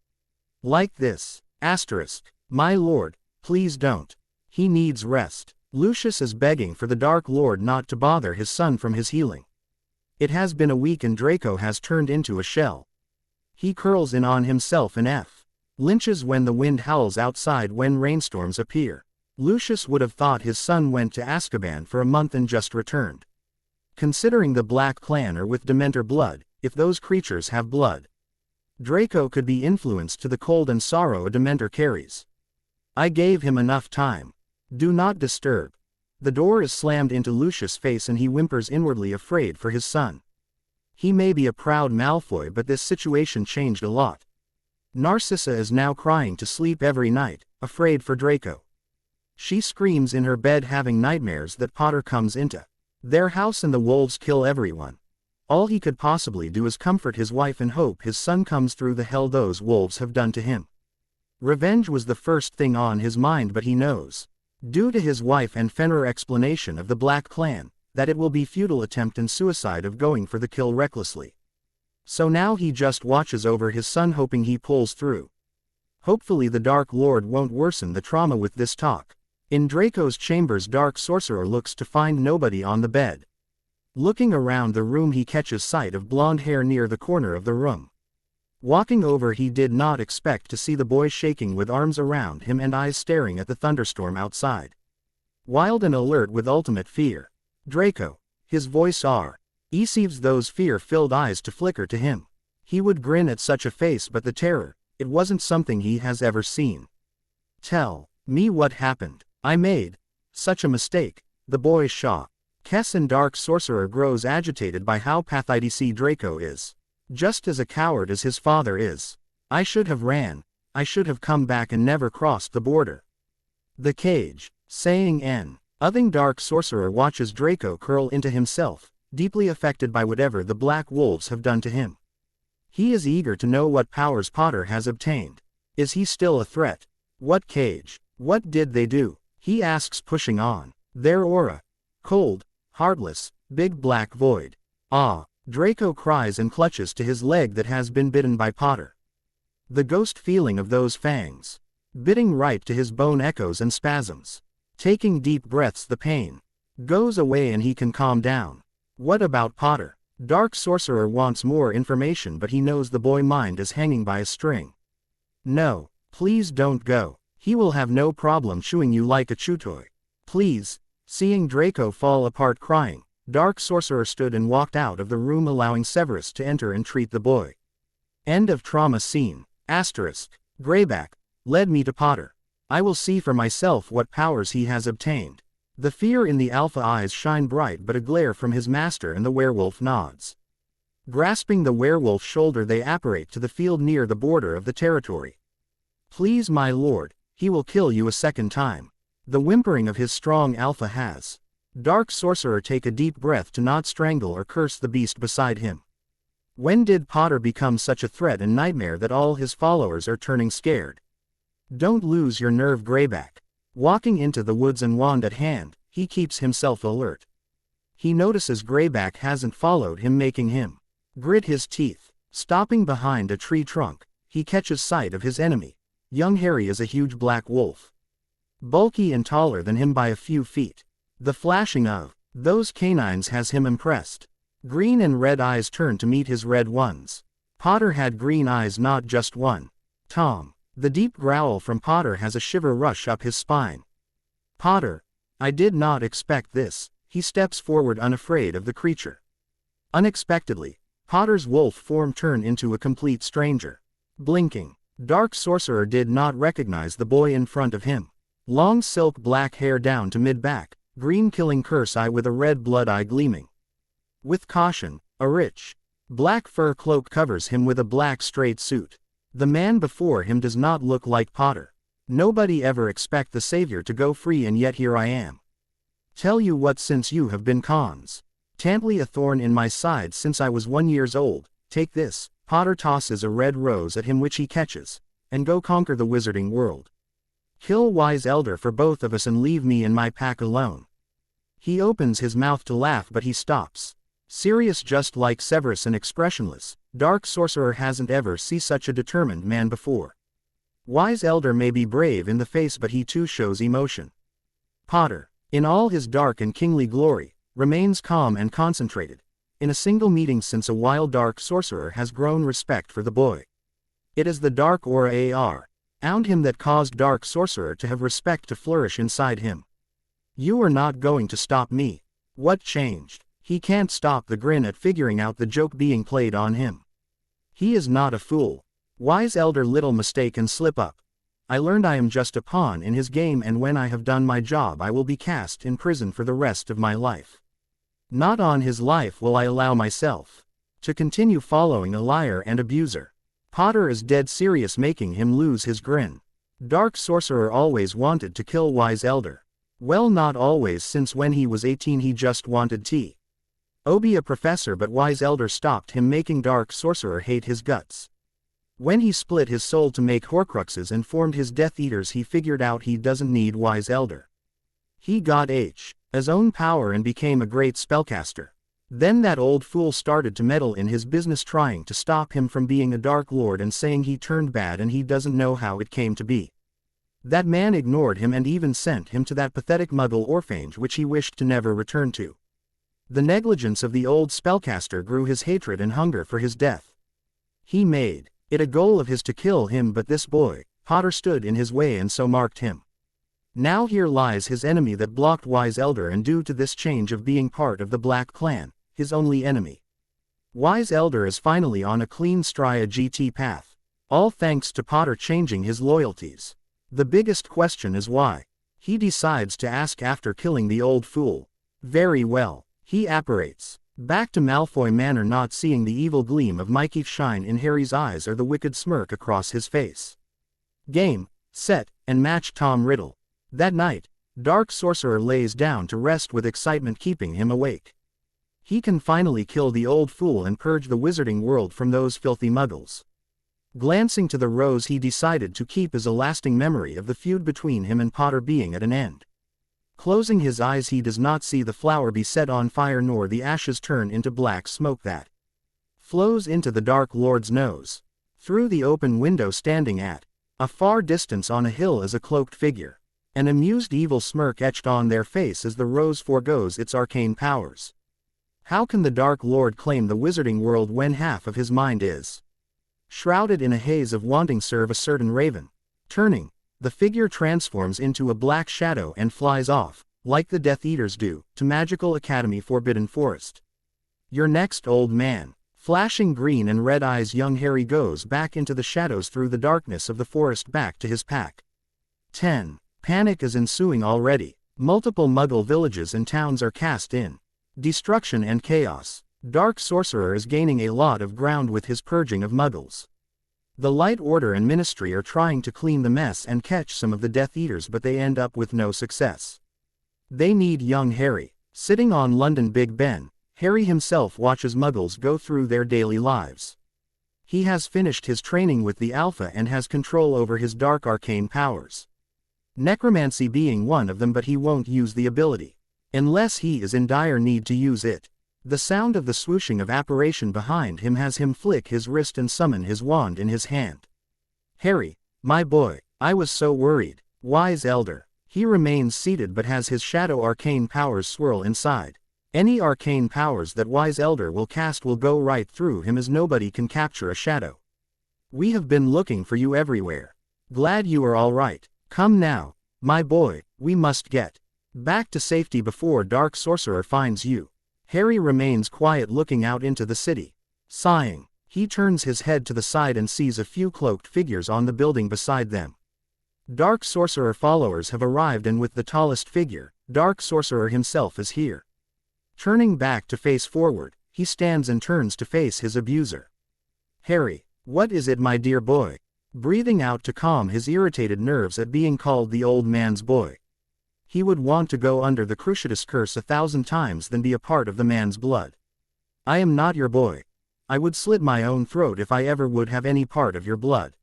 Like this. *, my lord, please don't. He needs rest. Lucius is begging for the Dark Lord not to bother his son from his healing. It has been a week and Draco has turned into a shell. He curls in on himself and lynches when the wind howls outside when rainstorms appear. Lucius would have thought his son went to Azkaban for a month and just returned. Considering the Black Clan are with Dementor blood, if those creatures have blood, Draco could be influenced to the cold and sorrow a Dementor carries. I gave him enough time. Do not disturb. The door is slammed into Lucius' face and he whimpers inwardly, afraid for his son. He may be a proud Malfoy, but this situation changed a lot. Narcissa is now crying to sleep every night, afraid for Draco. She screams in her bed, having nightmares that Potter comes into their house and the wolves kill everyone. All he could possibly do is comfort his wife and hope his son comes through the hell those wolves have done to him. Revenge was the first thing on his mind, but he knows, due to his wife and Fenrir explanation of the Black Clan, that it will be futile attempt and suicide of going for the kill recklessly. So now he just watches over his son, hoping he pulls through. Hopefully the Dark Lord won't worsen the trauma with this talk. In Draco's chambers, Dark Sorcerer looks to find nobody on the bed. Looking around the room, he catches sight of blonde hair near the corner of the room. Walking over, he did not expect to see the boy shaking with arms around him and eyes staring at the thunderstorm outside. Wild and alert with ultimate fear. Draco. His voice receives those fear-filled eyes to flicker to him. He would grin at such a face, but the terror, it wasn't something he has ever seen. Tell me what happened. I made such a mistake. The boy Kess and Dark Sorcerer grows agitated by how pathetic Draco is. Just as a coward as his father is. I should have ran. I should have come back and never crossed the border. The cage, saying Nothing. Dark Sorcerer watches Draco curl into himself, deeply affected by whatever the Black Wolves have done to him. He is eager to know what powers Potter has obtained. Is he still a threat? What cage? What did they do? He asks, pushing on. Their aura. Cold, heartless, big black void. Draco cries and clutches to his leg that has been bitten by Potter. The ghost feeling of those fangs, biting right to his bone, echoes and spasms. Taking deep breaths, the pain goes away and he can calm down. What about Potter? Dark Sorcerer wants more information, but he knows the boy mind is hanging by a string. No, please don't go. He will have no problem chewing you like a chew toy. Please. Seeing Draco fall apart crying, Dark Sorcerer stood and walked out of the room, allowing Severus to enter and treat the boy. End of trauma scene. Greyback led me to Potter. I will see for myself what powers he has obtained. The fear in the alpha eyes shine bright, but a glare from his master, and the werewolf nods. Grasping the werewolf's shoulder, they apparate to the field near the border of the territory. Please, my lord, he will kill you a second time. The whimpering of his strong alpha has Dark Sorcerer take a deep breath to not strangle or curse the beast beside him. When did Potter become such a threat and nightmare that all his followers are turning scared? Don't lose your nerve, Greyback. Walking into the woods and wand at hand, he keeps himself alert. He notices Greyback hasn't followed him, making him grit his teeth. Stopping behind a tree trunk, he catches sight of his enemy. Young Harry is a huge black wolf. Bulky and taller than him by a few feet. The flashing of those canines has him impressed. Green and red eyes turn to meet his red ones. Potter had green eyes, not just one. Tom. The deep growl from Potter has a shiver rush up his spine. Potter. I did not expect this. He steps forward, unafraid of the creature. Unexpectedly, Potter's wolf form turned into a complete stranger. Blinking, Dark Sorcerer did not recognize the boy in front of him. Long silk black hair down to mid-back, green killing curse eye with a red blood eye gleaming. With caution, a rich, black fur cloak covers him with a black straight suit. The man before him does not look like Potter. Nobody ever expect the savior to go free, and yet here I am. Tell you what, since you have been constantly a thorn in my side since I was 1 year old, take this. Potter tosses a red rose at him, which he catches, and go conquer the wizarding world. Kill wise elder for both of us and leave me and my pack alone. He opens his mouth to laugh, but he stops. Serious, just like Severus, and expressionless. Dark Sorcerer hasn't ever seen such a determined man before. Wise elder may be brave in the face, but he too shows emotion. Potter. In all his dark and kingly glory, remains calm and concentrated. In a single meeting since a while Dark Sorcerer has grown respect for the boy. It is the dark aura around him that caused Dark Sorcerer to have respect to flourish inside him. You are not going to stop me. What changed? He can't stop the grin at figuring out the joke being played on him. He is not a fool. Wise elder, little mistake and slip up. I learned I am just a pawn in his game, and when I have done my job I will be cast in prison for the rest of my life. Not on his life will I allow myself to continue following a liar and abuser. Potter is dead serious, making him lose his grin. Dark Sorcerer always wanted to kill Wise Elder. Well, not always, since when he was 18 he just wanted to be a professor, but Wise Elder stopped him, making Dark Sorcerer hate his guts. When he split his soul to make Horcruxes and formed his Death Eaters, he figured out he doesn't need Wise Elder. He got his own power and became a great spellcaster. Then that old fool started to meddle in his business, trying to stop him from being a Dark Lord and saying he turned bad and he doesn't know how it came to be. That man ignored him and even sent him to that pathetic Muggle orphanage which he wished to never return to. The negligence of the old spellcaster grew his hatred and hunger for his death. He made it a goal of his to kill him, but this boy, Potter, stood in his way and so marked him. Now here lies his enemy that blocked Wise Elder, and due to this change of being part of the Black Clan, his only enemy. Wise Elder is finally on a clean Stria GT path. All thanks to Potter changing his loyalties. The biggest question is why he decides to ask after killing the old fool. Very well. He apparates back to Malfoy Manor, not seeing the evil gleam of Mikey shine in Harry's eyes or the wicked smirk across his face. Game, set, and match. Tom Riddle. That night, Dark Sorcerer lays down to rest with excitement keeping him awake. He can finally kill the old fool and purge the wizarding world from those filthy muggles. Glancing to the rose he decided to keep as a lasting memory of the feud between him and Potter being at an end. Closing his eyes, he does not see the flower be set on fire nor the ashes turn into black smoke that flows into the Dark Lord's nose. Through the open window, standing at a far distance on a hill, is a cloaked figure. An amused evil smirk etched on their face as the rose forgoes its arcane powers. How can the Dark Lord claim the wizarding world when half of his mind is shrouded in a haze of wanting serve a certain raven? Turning, the figure transforms into a black shadow and flies off, like the Death Eaters do, to Magical Academy Forbidden Forest. You're next, old man. Flashing green and red eyes, young Harry goes back into the shadows through the darkness of the forest back to his pack. 10. Panic is ensuing already. Multiple Muggle villages and towns are cast in destruction and chaos. Dark Sorcerer is gaining a lot of ground with his purging of Muggles. The Light Order and Ministry are trying to clean the mess and catch some of the Death Eaters, but they end up with no success. They need young Harry. Sitting on London Big Ben, Harry himself watches Muggles go through their daily lives. He has finished his training with the Alpha and has control over his dark arcane powers. Necromancy being one of them, but he won't use the ability unless he is in dire need to use it. The sound of the swooshing of apparition behind him has him flick his wrist and summon his wand in his hand. Harry, my boy, I was so worried. Wise Elder. He remains seated but has his shadow arcane powers swirl inside. Any arcane powers that Wise Elder will cast will go right through him, as nobody can capture a shadow. We have been looking for you everywhere. Glad you are all right. Come now, my boy, we must get back to safety before Dark Sorcerer finds you. Harry remains quiet, looking out into the city. Sighing, he turns his head to the side and sees a few cloaked figures on the building beside them. Dark Sorcerer followers have arrived, and with the tallest figure, Dark Sorcerer himself is here. Turning back to face forward, he stands and turns to face his abuser. Harry, what is it, my dear boy? Breathing out to calm his irritated nerves at being called the old man's boy. He would want to go under the Cruciatus curse 1,000 times than be a part of the man's blood. I am not your boy. I would slit my own throat if I ever would have any part of your blood.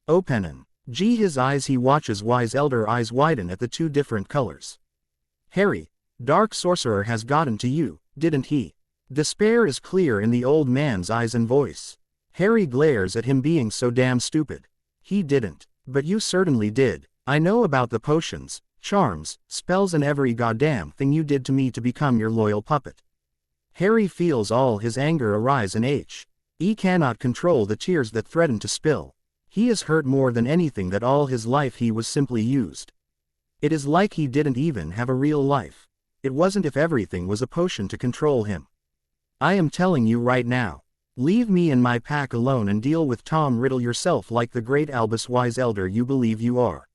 Openin. Gee, his eyes, he watches Wise Elder eyes widen at the two different colors. Harry, Dark Sorcerer has gotten to you, didn't he? Despair is clear in the old man's eyes and voice. Harry glares at him, being so damn stupid. He didn't. But you certainly did. I know about the potions. Charms, spells and every goddamn thing you did to me to become your loyal puppet. Harry feels all his anger arise in He cannot control the tears that threaten to spill. He is hurt more than anything that all his life he was simply used. It is like he didn't even have a real life. It wasn't if everything was a potion to control him. I am telling you right now. Leave me and my pack alone and deal with Tom Riddle yourself like the great Albus Wise Elder you believe you are.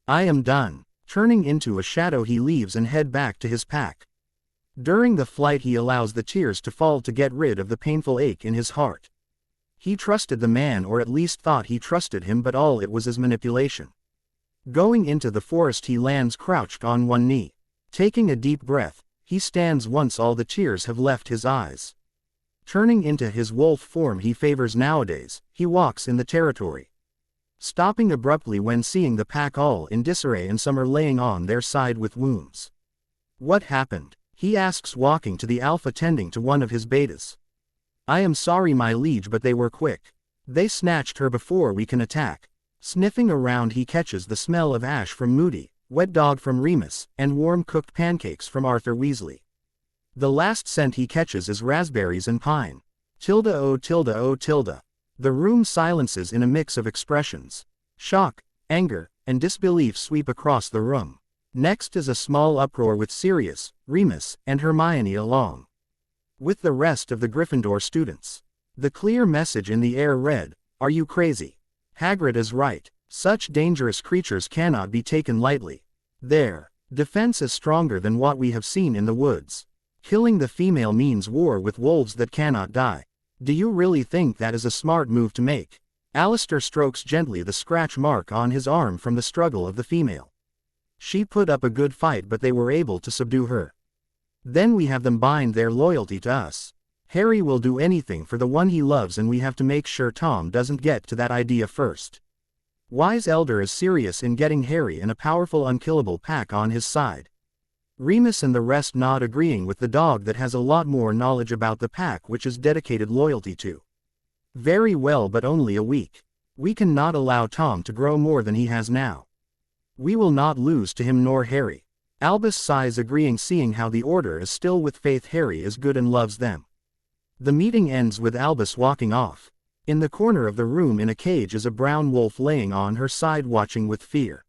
I am done. Turning into a shadow he leaves and head back to his pack. During the flight he allows the tears to fall to get rid of the painful ache in his heart. He trusted the man, or at least thought he trusted him, but all it was is manipulation. Going into the forest he lands crouched on one knee. Taking a deep breath, he stands once all the tears have left his eyes. Turning into his wolf form he favors nowadays, he walks in the territory. Stopping abruptly when seeing the pack all in disarray and some are laying on their side with wounds. What happened? He asks, walking to the alpha tending to one of his betas. I am sorry my liege, but they were quick. They snatched her before we can attack. Sniffing around he catches the smell of ash from Moody, wet dog from Remus, and warm cooked pancakes from Arthur Weasley. The last scent he catches is raspberries and pine. Tilda oh tilde oh tilde. The room silences in a mix of expressions. Shock, anger, and disbelief sweep across the room. Next is a small uproar with Sirius, Remus, and Hermione along with the rest of the Gryffindor students. The clear message in the air read, "Are you crazy? Hagrid is right. Such dangerous creatures cannot be taken lightly. Their defense is stronger than what we have seen in the woods. Killing the female means war with wolves that cannot die. Do you really think that is a smart move to make?" Alistair strokes gently the scratch mark on his arm from the struggle of the female. She put up a good fight, but they were able to subdue her. Then we have them bind their loyalty to us. Harry will do anything for the one he loves, and we have to make sure Tom doesn't get to that idea first. Wise Elder is serious in getting Harry and a powerful unkillable pack on his side. Remus and the rest nod, agreeing with the dog that has a lot more knowledge about the pack which is dedicated loyalty to. Very well, but only a week. We cannot allow Tom to grow more than he has now. We will not lose to him nor Harry. Albus sighs, agreeing, seeing how the Order is still with faith. Harry is good and loves them. The meeting ends with Albus walking off. In the corner of the room in a cage is a brown wolf laying on her side, watching with fear.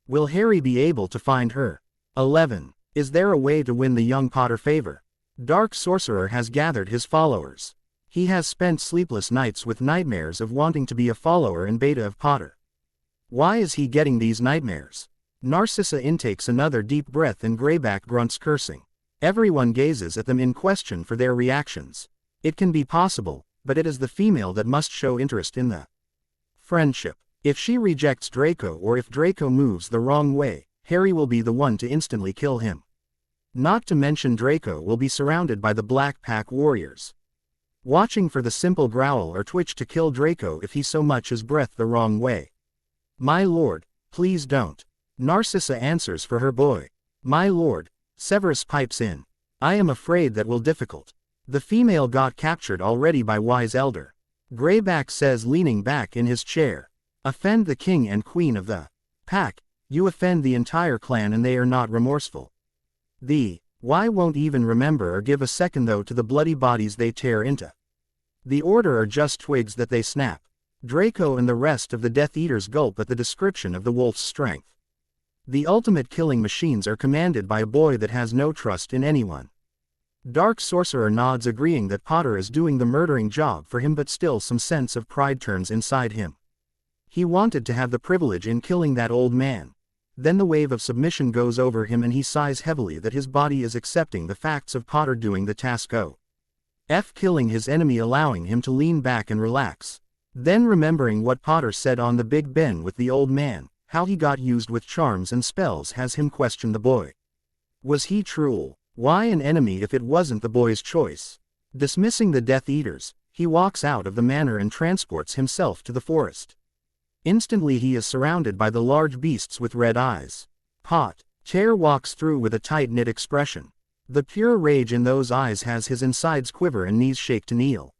Will Harry be able to find her? 11. Is there a way to win the young Potter favor? Dark Sorcerer has gathered his followers. He has spent sleepless nights with nightmares of wanting to be a follower and beta of Potter. Why is he getting these nightmares? Narcissa intakes another deep breath and Greyback grunts, cursing. Everyone gazes at them in question for their reactions. It can be possible, but it is the female that must show interest in the friendship. If she rejects Draco, or if Draco moves the wrong way, Harry will be the one to instantly kill him. Not to mention Draco will be surrounded by the Black Pack warriors, watching for the simple growl or twitch to kill Draco if he so much as breath the wrong way. My lord, please don't. Narcissa answers for her boy. My lord, Severus pipes in. I am afraid that will difficult. The female got captured already by Wise Elder. Greyback says, leaning back in his chair. Offend the king and queen of the pack, you offend the entire clan, and they are not remorseful. Why won't even remember or give a second thought to the bloody bodies they tear into. The Order are just twigs that they snap. Draco and the rest of the Death Eaters gulp at the description of the wolf's strength. The ultimate killing machines are commanded by a boy that has no trust in anyone. Dark Sorcerer nods, agreeing that Potter is doing the murdering job for him, but still some sense of pride turns inside him. He wanted to have the privilege in killing that old man. Then the wave of submission goes over him and he sighs heavily that his body is accepting the facts of Potter doing the task killing his enemy, allowing him to lean back and relax. Then remembering what Potter said on the Big Ben with the old man, how he got used with charms and spells, has him question the boy. Was he true? Why an enemy if it wasn't the boy's choice? Dismissing the Death Eaters, he walks out of the manor and transports himself to the forest. Instantly he is surrounded by the large beasts with red eyes. Chair walks through with a tight-knit expression. The pure rage in those eyes has his insides quiver and knees shake to kneel.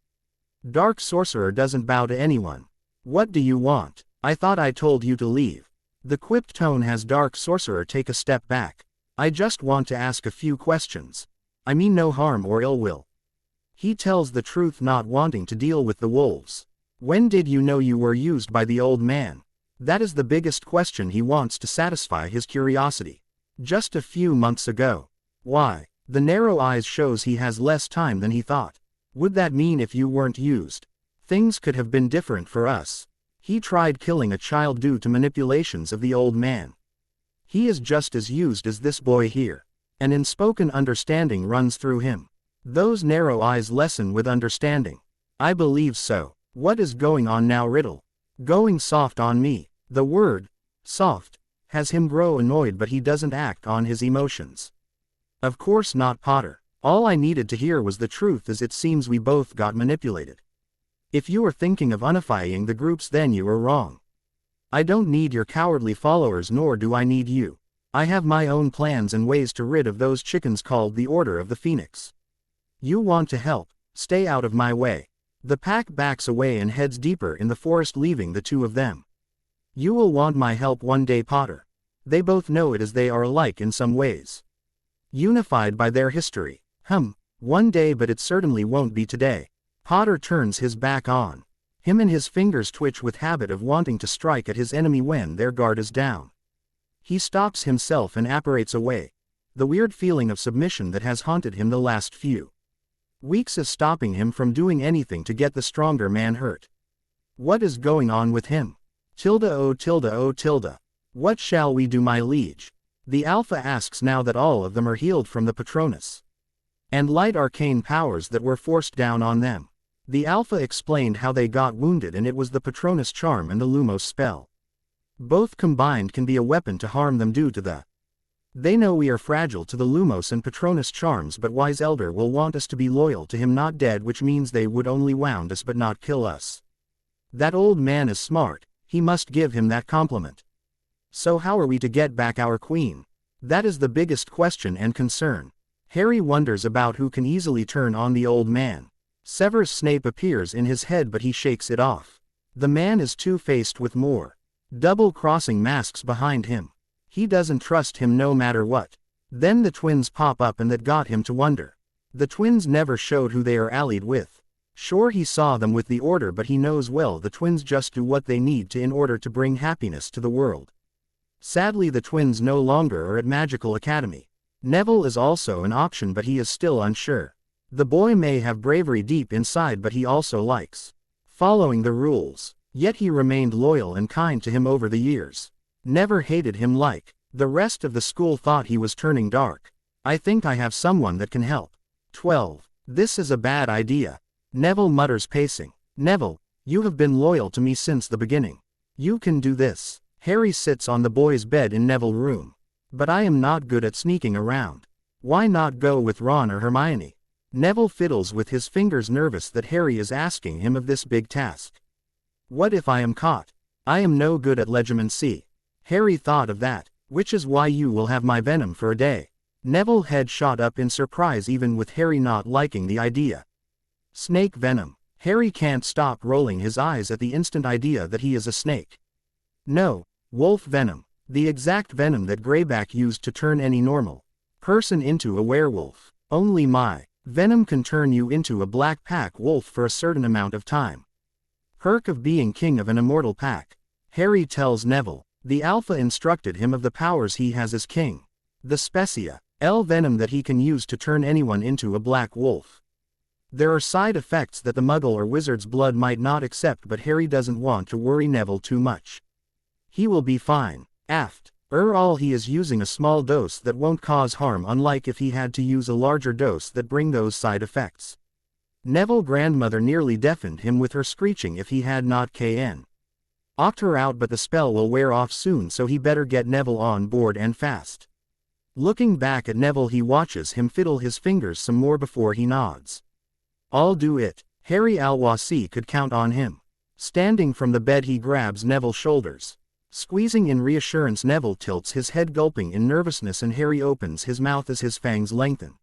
Dark Sorcerer doesn't bow to anyone. What do you want? I thought I told you to leave. The quipped tone has Dark Sorcerer take a step back. I just want to ask a few questions. I mean no harm or ill will. He tells the truth, not wanting to deal with the wolves. When did you know you were used by the old man? That is the biggest question. He wants to satisfy his curiosity. Just a few months ago. Why? The narrow eyes shows he has less time than he thought. Would that mean if you weren't used, things could have been different for us? He tried killing a child due to manipulations of the old man. He is just as used as this boy here. An unspoken understanding runs through him. Those narrow eyes lessen with understanding. I believe so. What is going on now, Riddle? Going soft on me. The word, soft, has him grow annoyed, but he doesn't act on his emotions. Of course not, Potter. All I needed to hear was the truth, as it seems we both got manipulated. If you are thinking of unifying the groups, then you are wrong. I don't need your cowardly followers, nor do I need you. I have my own plans and ways to rid of those chickens called the Order of the Phoenix. You want to help? Stay out of my way. The pack backs away and heads deeper in the forest, leaving the two of them. You will want my help one day, Potter. They both know it, as they are alike in some ways. Unified by their history. One day, but it certainly won't be today. Potter turns his back on him and his fingers twitch with habit of wanting to strike at his enemy when their guard is down. He stops himself and apparates away. The weird feeling of submission that has haunted him the last few weeks is stopping him from doing anything to get the stronger man hurt. What is going on with him? Tilda, oh Tilda, oh Tilda. What shall we do, my liege? The Alpha asks, now that all of them are healed from the Patronus and light arcane powers that were forced down on them. The Alpha explained how they got wounded, and it was the Patronus charm and the Lumos spell. Both combined can be a weapon to harm them due to the. They know we are fragile to the Lumos and Patronus charms, but Wise Elder will want us to be loyal to him, not dead, which means they would only wound us but not kill us. That old man is smart, he must give him that compliment. So how are we to get back our queen? That is the biggest question and concern. Harry wonders about who can easily turn on the old man. Severus Snape appears in his head, but he shakes it off. The man is two-faced with more double-crossing masks behind him. He doesn't trust him no matter what. Then the twins pop up, and that got him to wonder. The twins never showed who they are allied with. Sure, he saw them with the Order, but he knows well the twins just do what they need to in order to bring happiness to the world. Sadly, the twins no longer are at Magical Academy. Neville is also an option, but he is still unsure. The boy may have bravery deep inside, but he also likes following the rules. Yet he remained loyal and kind to him over the years. Never hated him like the rest of the school thought he was turning dark. I think I have someone that can help. 12. This is a bad idea. Neville mutters, pacing. Neville, you have been loyal to me since the beginning. You can do this. Harry sits on the boy's bed in Neville's room. But I am not good at sneaking around. Why not go with Ron or Hermione? Neville fiddles with his fingers, nervous that Harry is asking him of this big task. What if I am caught? I am no good at legimancy. Harry thought of that, which is why you will have my venom for a day. Neville's head shot up in surprise, even with Harry not liking the idea. Snake venom. Harry can't stop rolling his eyes at the instant idea that he is a snake. No, wolf venom. The exact venom that Greyback used to turn any normal person into a werewolf. Only my venom can turn you into a black pack wolf for a certain amount of time. Perk of being king of an immortal pack. Harry tells Neville. The Alpha instructed him of the powers he has as king. The Specia L venom that he can use to turn anyone into a black wolf. There are side effects that the Muggle or Wizard's blood might not accept, but Harry doesn't want to worry Neville too much. He will be fine. After all, he is using a small dose that won't cause harm, unlike if he had to use a larger dose that bring those side effects. Neville's grandmother nearly deafened him with her screeching if he had not knocked her out, but the spell will wear off soon, so he better get Neville on board and fast. Looking back at Neville, he watches him fiddle his fingers some more before he nods. I'll do it. Harry Alwasi could count on him. Standing from the bed, he grabs Neville's shoulders. Squeezing in reassurance, Neville tilts his head, gulping in nervousness, and Harry opens his mouth as his fangs lengthen.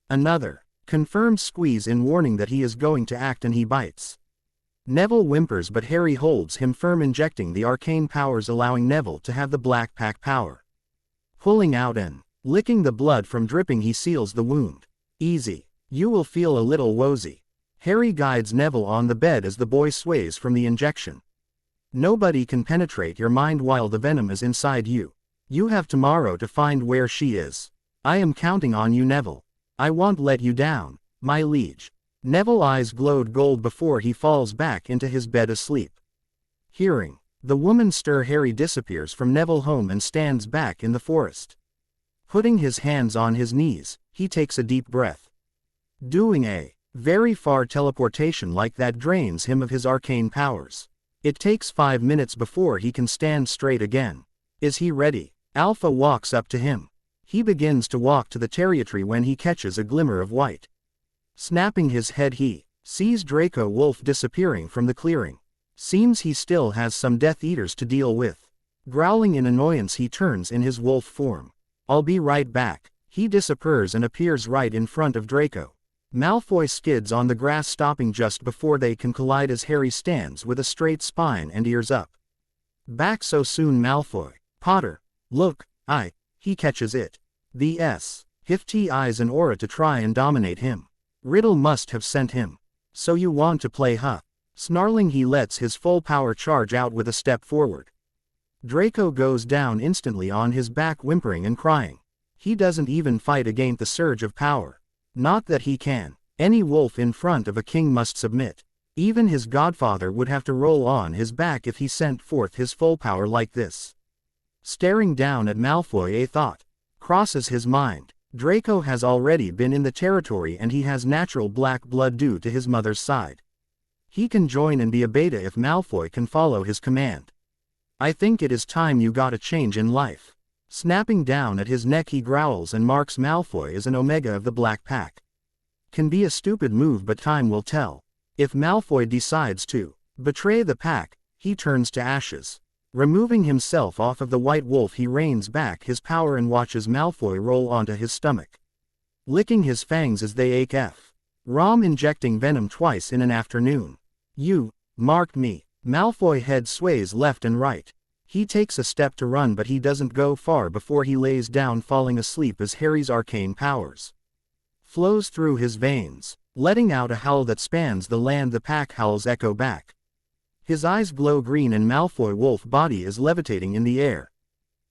Another confirmed squeeze in warning that he is going to act, and he bites. Neville whimpers but Harry holds him firm, injecting the arcane powers, allowing Neville to have the Black Pack power. Pulling out and licking the blood from dripping, he seals the wound. Easy. You will feel a little woozy. Harry guides Neville on the bed as the boy sways from the injection. Nobody can penetrate your mind while the venom is inside you. You have tomorrow to find where she is. I am counting on you, Neville. I won't let you down, my liege. Neville's eyes glowed gold before he falls back into his bed asleep. Hearing the woman stir, Harry disappears from Neville's home and stands back in the forest. Putting his hands on his knees, he takes a deep breath. Doing a very far teleportation like that drains him of his arcane powers. It takes 5 minutes before he can stand straight again. Is he ready? Alpha walks up to him. He begins to walk to the territory when he catches a glimmer of white. Snapping his head, he sees Draco Wolf disappearing from the clearing. Seems he still has some Death Eaters to deal with. Growling in annoyance, he turns in his wolf form. I'll be right back. He disappears and appears right in front of Draco. Malfoy skids on the grass, stopping just before they can collide as Harry stands with a straight spine and ears up. Back so soon, Malfoy. Potter. Look, he catches it. The Hifty eyes an aura to try and dominate him. Riddle must have sent him. So you want to play, huh? Snarling, he lets his full power charge out with a step forward. Draco goes down instantly on his back, whimpering and crying. He doesn't even fight against the surge of power. Not that he can. Any wolf in front of a king must submit. Even his godfather would have to roll on his back if he sent forth his full power like this. Staring down at Malfoy, a thought crosses his mind. Draco has already been in the territory and he has natural black blood due to his mother's side. He can join and be a beta if Malfoy can follow his command. I think it is time you got a change in life. Snapping down at his neck, he growls and marks Malfoy as an Omega of the Black Pack. Can be a stupid move, but time will tell. If Malfoy decides to betray the pack, he turns to ashes. Removing himself off of the White Wolf, he reins back his power and watches Malfoy roll onto his stomach, licking his fangs as they ache. Rom injecting venom twice in an afternoon. You marked me. Malfoy head sways left and right. He takes a step to run, but he doesn't go far before he lays down, falling asleep as Harry's arcane powers flows through his veins, letting out a howl that spans the land. The pack howls echo back. His eyes glow green and Malfoy wolf body is levitating in the air.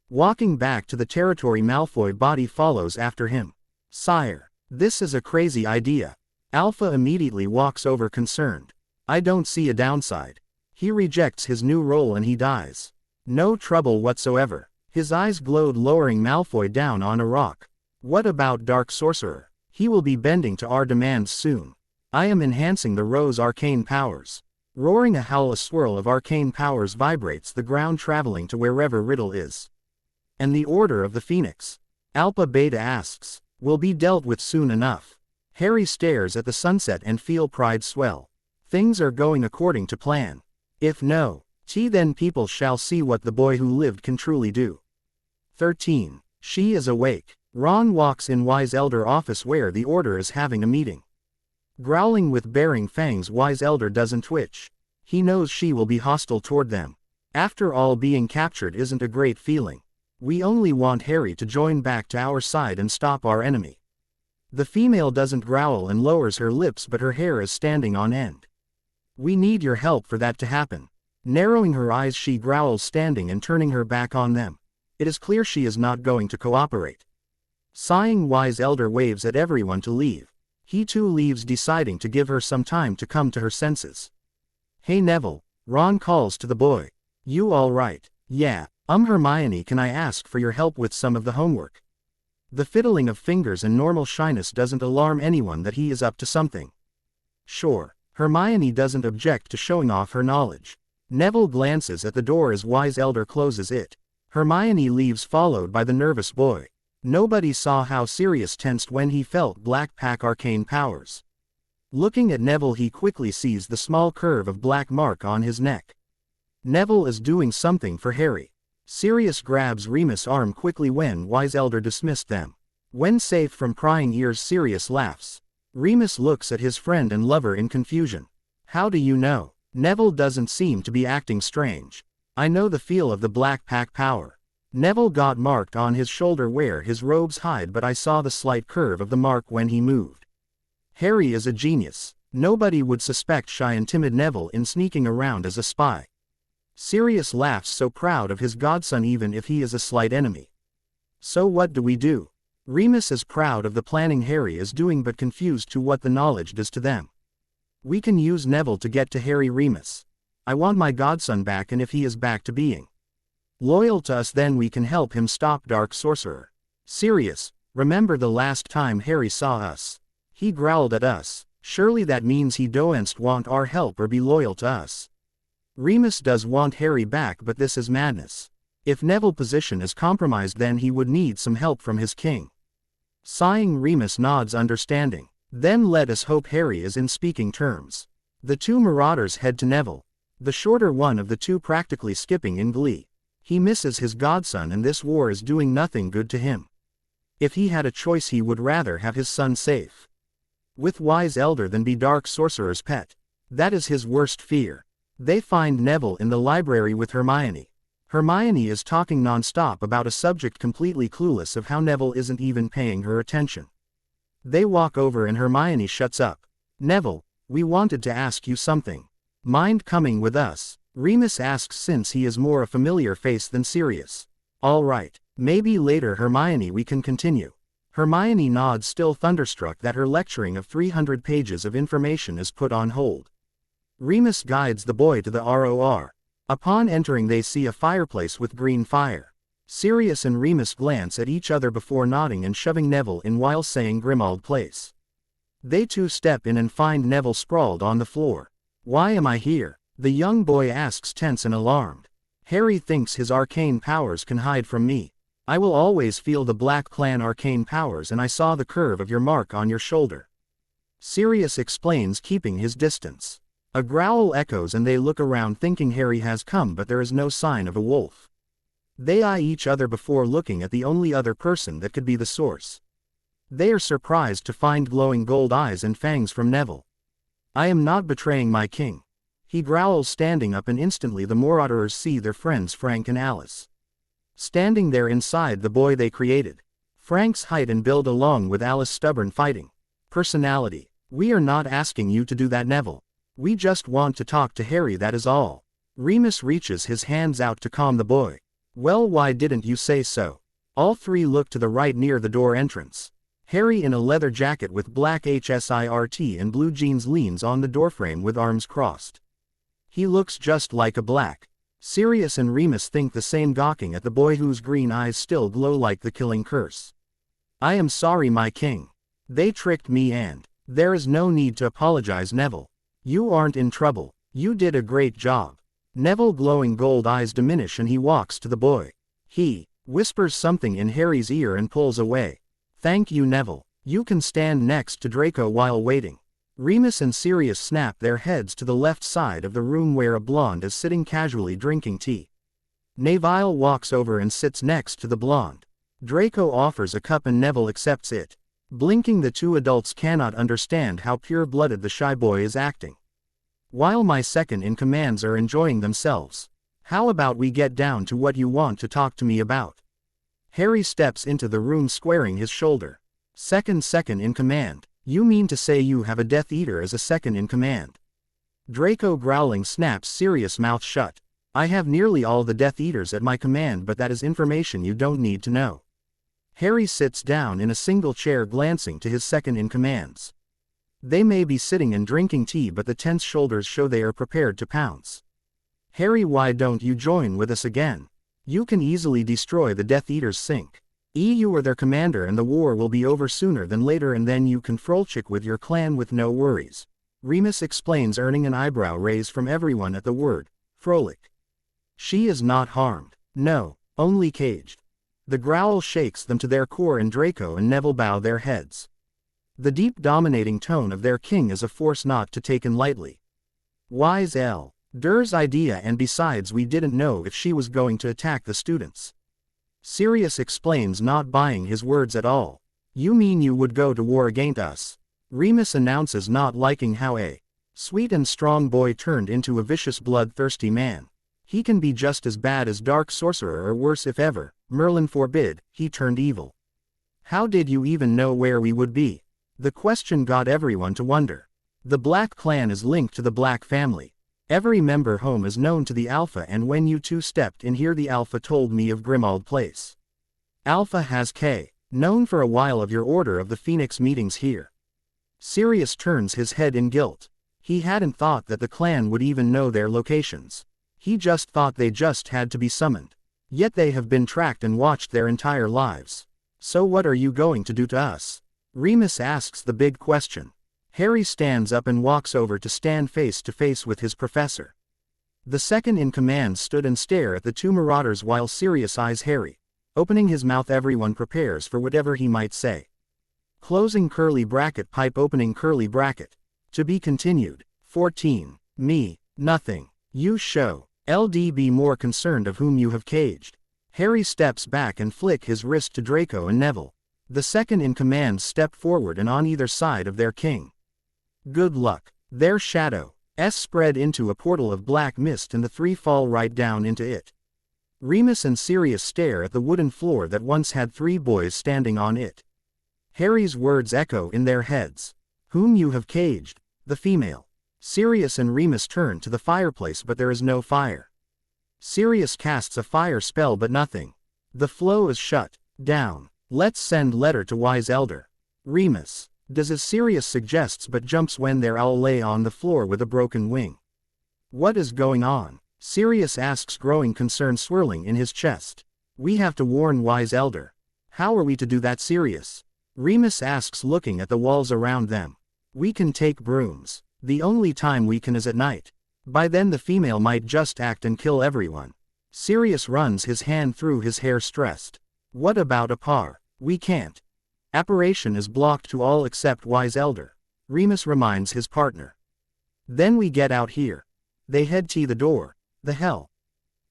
Walking back to the territory, Malfoy body follows after him. Sire, this is a crazy idea. Alpha immediately walks over, concerned. I don't see a downside. He rejects his new role and he dies. No trouble whatsoever. His eyes glowed, lowering Malfoy down on a rock. What about Dark Sorcerer? He will be bending to our demands soon. I am enhancing the Rose arcane powers. Roaring a howl, a swirl of arcane powers vibrates the ground, traveling to wherever Riddle is. And the Order of the Phoenix? Alpha Beta asks. Will be dealt with soon enough. Harry stares at the sunset and feel pride swell. Things are going according to plan. If no, then people shall see what the boy who lived can truly do. 13. She is awake. Ron walks in Wise Elder office where the Order is having a meeting. Growling with baring fangs, Wise Elder doesn't twitch. He knows she will be hostile toward them. After all, being captured isn't a great feeling. We only want Harry to join back to our side and stop our enemy. The female doesn't growl and lowers her lips, but her hair is standing on end. We need your help for that to happen. Narrowing her eyes, she growls, standing and turning her back on them. It is clear she is not going to cooperate. Sighing, Wise Elder waves at everyone to leave. He too leaves, deciding to give her some time to come to her senses. Hey Neville, Ron calls to the boy. You all right? Yeah. Hermione, can I ask for your help with some of the homework? The fiddling of fingers and normal shyness doesn't alarm anyone that he is up to something. Sure. Hermione doesn't object to showing off her knowledge. Neville glances at the door as Wise Elder closes it. Hermione leaves, followed by the nervous boy. Nobody saw how Sirius tensed when he felt Black Pack arcane powers. Looking at Neville, he quickly sees the small curve of black mark on his neck. Neville is doing something for Harry. Sirius grabs Remus' arm quickly when Wise Elder dismissed them. When safe from prying ears, Sirius laughs. Remus looks at his friend and lover in confusion. How do you know? Neville doesn't seem to be acting strange. I know the feel of the Black Pack power. Neville got marked on his shoulder where his robes hide, but I saw the slight curve of the mark when he moved. Harry is a genius. Nobody would suspect shy and timid Neville in sneaking around as a spy. Sirius laughs, so proud of his godson even if he is a slight enemy. So what do we do? Remus is proud of the planning Harry is doing but confused to what the knowledge does to them. We can use Neville to get to Harry. Remus. I want my godson back, and if he is back to being loyal to us, then we can help him stop Dark Sorcerer. Sirius, remember the last time Harry saw us? He growled at us. Surely that means he don't want our help or be loyal to us. Remus does want Harry back, but this is madness. If Neville's position is compromised, then he would need some help from his king. Sighing, Remus nods understanding. Then let us hope Harry is in speaking terms. The two marauders head to Neville. The shorter one of the two practically skipping in glee. He misses his godson, and this war is doing nothing good to him. If he had a choice, he would rather have his son safe with wise elder than be Dark Sorcerer's pet. That is his worst fear. They find Neville in the library with Hermione. Hermione is talking non-stop about a subject, completely clueless of how Neville isn't even paying her attention. They walk over and Hermione shuts up. Neville, we wanted to ask you something. Mind coming with us? Remus asks, since he is more a familiar face than Sirius. All right, maybe later, Hermione, we can continue. Hermione nods, still thunderstruck that her lecturing of 300 pages of information is put on hold. Remus guides the boy to the ROR. Upon entering, they see a fireplace with green fire. Sirius and Remus glance at each other before nodding and shoving Neville in while saying Grimmauld Place. They too step in and find Neville sprawled on the floor. Why am I here? The young boy asks, tense and alarmed. Harry thinks his arcane powers can hide from me. I will always feel the Black Clan arcane powers, and I saw the curve of your mark on your shoulder. Sirius explains, keeping his distance. A growl echoes and they look around thinking Harry has come, but there is no sign of a wolf. They eye each other before looking at the only other person that could be the source. They are surprised to find glowing gold eyes and fangs from Neville. I am not betraying my king. He growls, standing up, and instantly the marauders see their friends Frank and Alice standing there inside the boy they created. Frank's height and build along with Alice's stubborn fighting personality. We are not asking you to do that, Neville. We just want to talk to Harry, that is all. Remus reaches his hands out to calm the boy. Well, why didn't you say so? All three look to the right near the door entrance. Harry in a leather jacket with black shirt and blue jeans leans on the doorframe with arms crossed. He looks just like a black. Sirius and Remus think the same, gawking at the boy whose green eyes still glow like the killing curse. I am sorry, my king. They tricked me, and there is no need to apologize, Neville. You aren't in trouble. You did a great job. Neville's glowing gold eyes diminish and he walks to the boy. He whispers something in Harry's ear and pulls away. Thank you, Neville. You can stand next to Draco while waiting. Remus and Sirius snap their heads to the left side of the room where a blonde is sitting casually drinking tea. Neville walks over and sits next to the blonde. Draco offers a cup and Neville accepts it. Blinking, the two adults cannot understand how pure-blooded the shy boy is acting. While my second-in-commands are enjoying themselves. How about we get down to what you want to talk to me about? Harry steps into the room, squaring his shoulder. Second-in-command. You mean to say you have a Death Eater as a second-in-command? Draco growling snaps Sirius' mouth shut. I have nearly all the Death Eaters at my command, but that is information you don't need to know. Harry sits down in a single chair, glancing to his second-in-commands. They may be sitting and drinking tea, but the tense shoulders show they are prepared to pounce. Harry, why don't you join with us again? You can easily destroy the Death Eaters' sink. You are their commander and the war will be over sooner than later, and then you can frolic with your clan with no worries. Remus explains, earning an eyebrow raise from everyone at the word frolic. She is not harmed. No, only caged. The growl shakes them to their core, and Draco and Neville bow their heads. The deep, dominating tone of their king is a force not to be taken lightly. Wise Elder's idea, and besides, we didn't know if she was going to attack the students. Sirius explains, not buying his words at all. You mean you would go to war against us? Remus announces, not liking how Sweet and strong boy turned into a vicious bloodthirsty man. He can be just as bad as dark sorcerer or worse if ever, Merlin forbid, he turned evil. How did you even know where we would be? The question got everyone to wonder. The Black clan is linked to the Black family. Every member home is known to the Alpha, and when you two stepped in here the Alpha told me of Grimald Place. Alpha has known for a while of your Order of the Phoenix meetings here. Sirius turns his head in guilt. He hadn't thought that the clan would even know their locations. He just thought they just had to be summoned. Yet they have been tracked and watched their entire lives. So what are you going to do to us? Remus asks the big question. Harry stands up and walks over to stand face to face with his professor. The second in command stood and stared at the two marauders while Sirius eyes Harry. Opening his mouth, everyone prepares for whatever he might say. Closing curly bracket, pipe opening curly bracket. To be continued. 14. Me. Nothing. You show. LD be more concerned of whom you have caged. Harry steps back and flick his wrist to Draco and Neville. The second in command step forward and on either side of their king. Good luck. Their shadow spread into a portal of black mist and the three fall right down into it. Remus and Sirius stare at the wooden floor that once had three boys standing on it. Harry's words echo in their heads. Whom you have caged, the female. Sirius and Remus turn to the fireplace, but there is no fire. Sirius casts a fire spell but nothing. The flow is shut down. Let's send letter to wise elder. Remus does as Sirius suggests but jumps when their owl lay on the floor with a broken wing. What is going on? Sirius asks, growing concern swirling in his chest. We have to warn wise elder. How are we to do that, Sirius? Remus asks, looking at the walls around them. We can take brooms. The only time we can is at night. By then the female might just act and kill everyone. Sirius runs his hand through his hair, stressed. What about Apar? We can't. Apparition is blocked to all except wise elder. Remus reminds his partner. Then we get out here. They head to the door. The hell?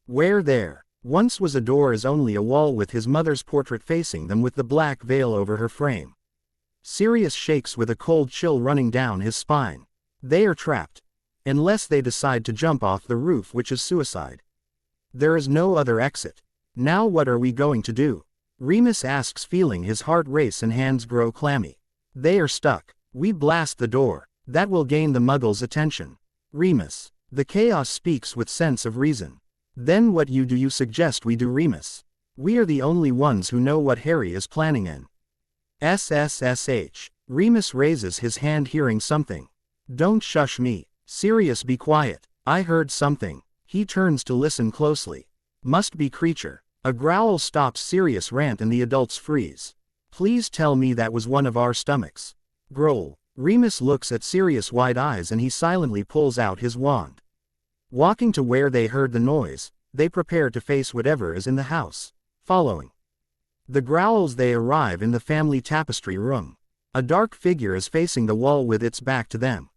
Where there once was a door is only a wall with his mother's portrait facing them with the black veil over her frame. Sirius shakes with a cold chill running down his spine. They are trapped. Unless they decide to jump off the roof, which is suicide. There is no other exit. Now what are we going to do? Remus asks, feeling his heart race and hands grow clammy. They are stuck. We blast the door. That will gain the Muggles' attention. Remus. The chaos speaks with sense of reason. Then what do you suggest we do, Remus? We are the only ones who know what Harry is planning in. SSSH. Remus raises his hand, hearing something. Don't shush me. Sirius, be quiet. I heard something. He turns to listen closely. Must be creature. A growl stops Sirius' rant and the adults freeze. Please tell me that was one of our stomachs. Growl. Remus looks at Sirius' wide eyes and he silently pulls out his wand. Walking to where they heard the noise, they prepare to face whatever is in the house. Following the growls, they arrive in the family tapestry room. A dark figure is facing the wall with its back to them.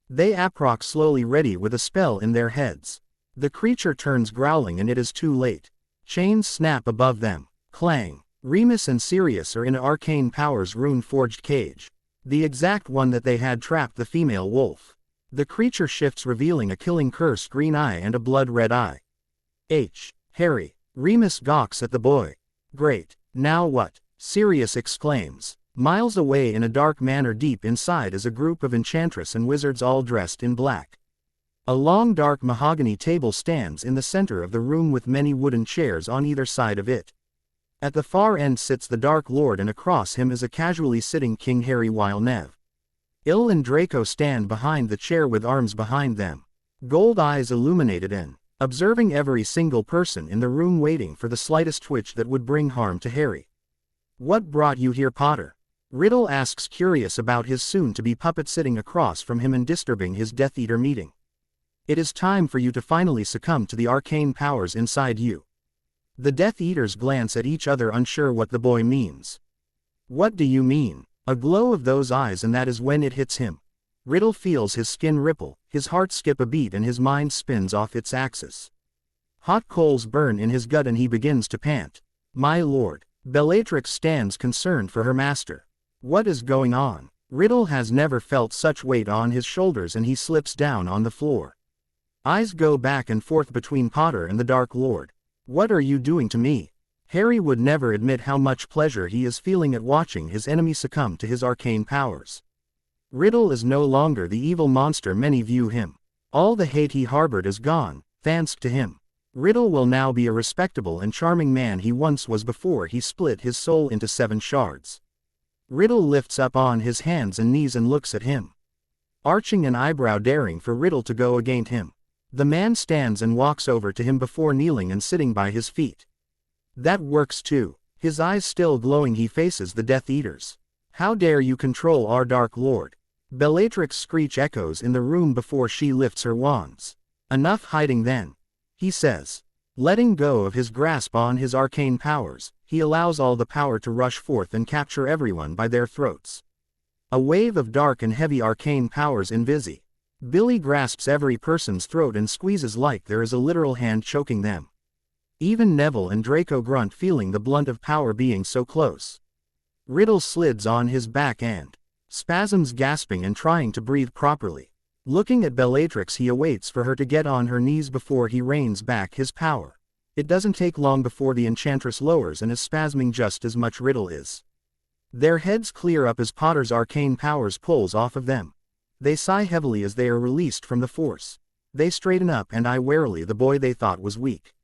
They approach slowly, ready with a spell in their heads. The creature turns, growling, and it is too late. Chains snap above them. Clang. Remus and Sirius are in an arcane powers rune-forged cage. The exact one that they had trapped the female wolf. The creature shifts, revealing a killing cursed green eye and a blood-red eye. Harry. Remus gawks at the boy. Great. Now what? Sirius exclaims. Miles away in a dark manor deep inside is a group of enchantress and wizards all dressed in black. A long dark mahogany table stands in the center of the room with many wooden chairs on either side of it. At the far end sits the Dark Lord and across him is a casually sitting King Harry, while Nev, Il and Draco stand behind the chair with arms behind them. Gold eyes illuminated in, observing every single person in the room, waiting for the slightest twitch that would bring harm to Harry. What brought you here, Potter? Riddle asks, curious about his soon-to-be puppet sitting across from him and disturbing his Death Eater meeting. It is time for you to finally succumb to the arcane powers inside you. The Death Eaters glance at each other, unsure what the boy means. What do you mean? A glow of those eyes, and that is when it hits him. Riddle feels his skin ripple, his heart skip a beat and his mind spins off its axis. Hot coals burn in his gut and he begins to pant. My lord. Bellatrix stands concerned for her master. What is going on? Riddle has never felt such weight on his shoulders and he slips down on the floor. Eyes go back and forth between Potter and the Dark Lord. What are you doing to me? Harry would never admit how much pleasure he is feeling at watching his enemy succumb to his arcane powers. Riddle is no longer the evil monster many view him. All the hate he harbored is gone, thanks to him. Riddle will now be a respectable and charming man he once was before he split his soul into 7 shards. Riddle lifts up on his hands and knees and looks at him, arching an eyebrow, daring for Riddle to go against him. The man stands and walks over to him before kneeling and sitting by his feet. That works too. His eyes still glowing, he faces the Death Eaters. How dare you control our Dark Lord? Bellatrix's screech echoes in the room before she lifts her wands. Enough hiding then, he says. Letting go of his grasp on his arcane powers, he allows all the power to rush forth and capture everyone by their throats. A wave of dark and heavy arcane powers invisi. Billy grasps every person's throat and squeezes like there is a literal hand choking them. Even Neville and Draco grunt, feeling the blunt of power being so close. Riddle slids on his back and spasms, gasping and trying to breathe properly. Looking at Bellatrix, he awaits for her to get on her knees before he reins back his power. It doesn't take long before the Enchantress lowers and is spasming just as much Riddle is. Their heads clear up as Potter's arcane powers pulls off of them. They sigh heavily as they are released from the force. They straighten up and eye warily the boy they thought was weak.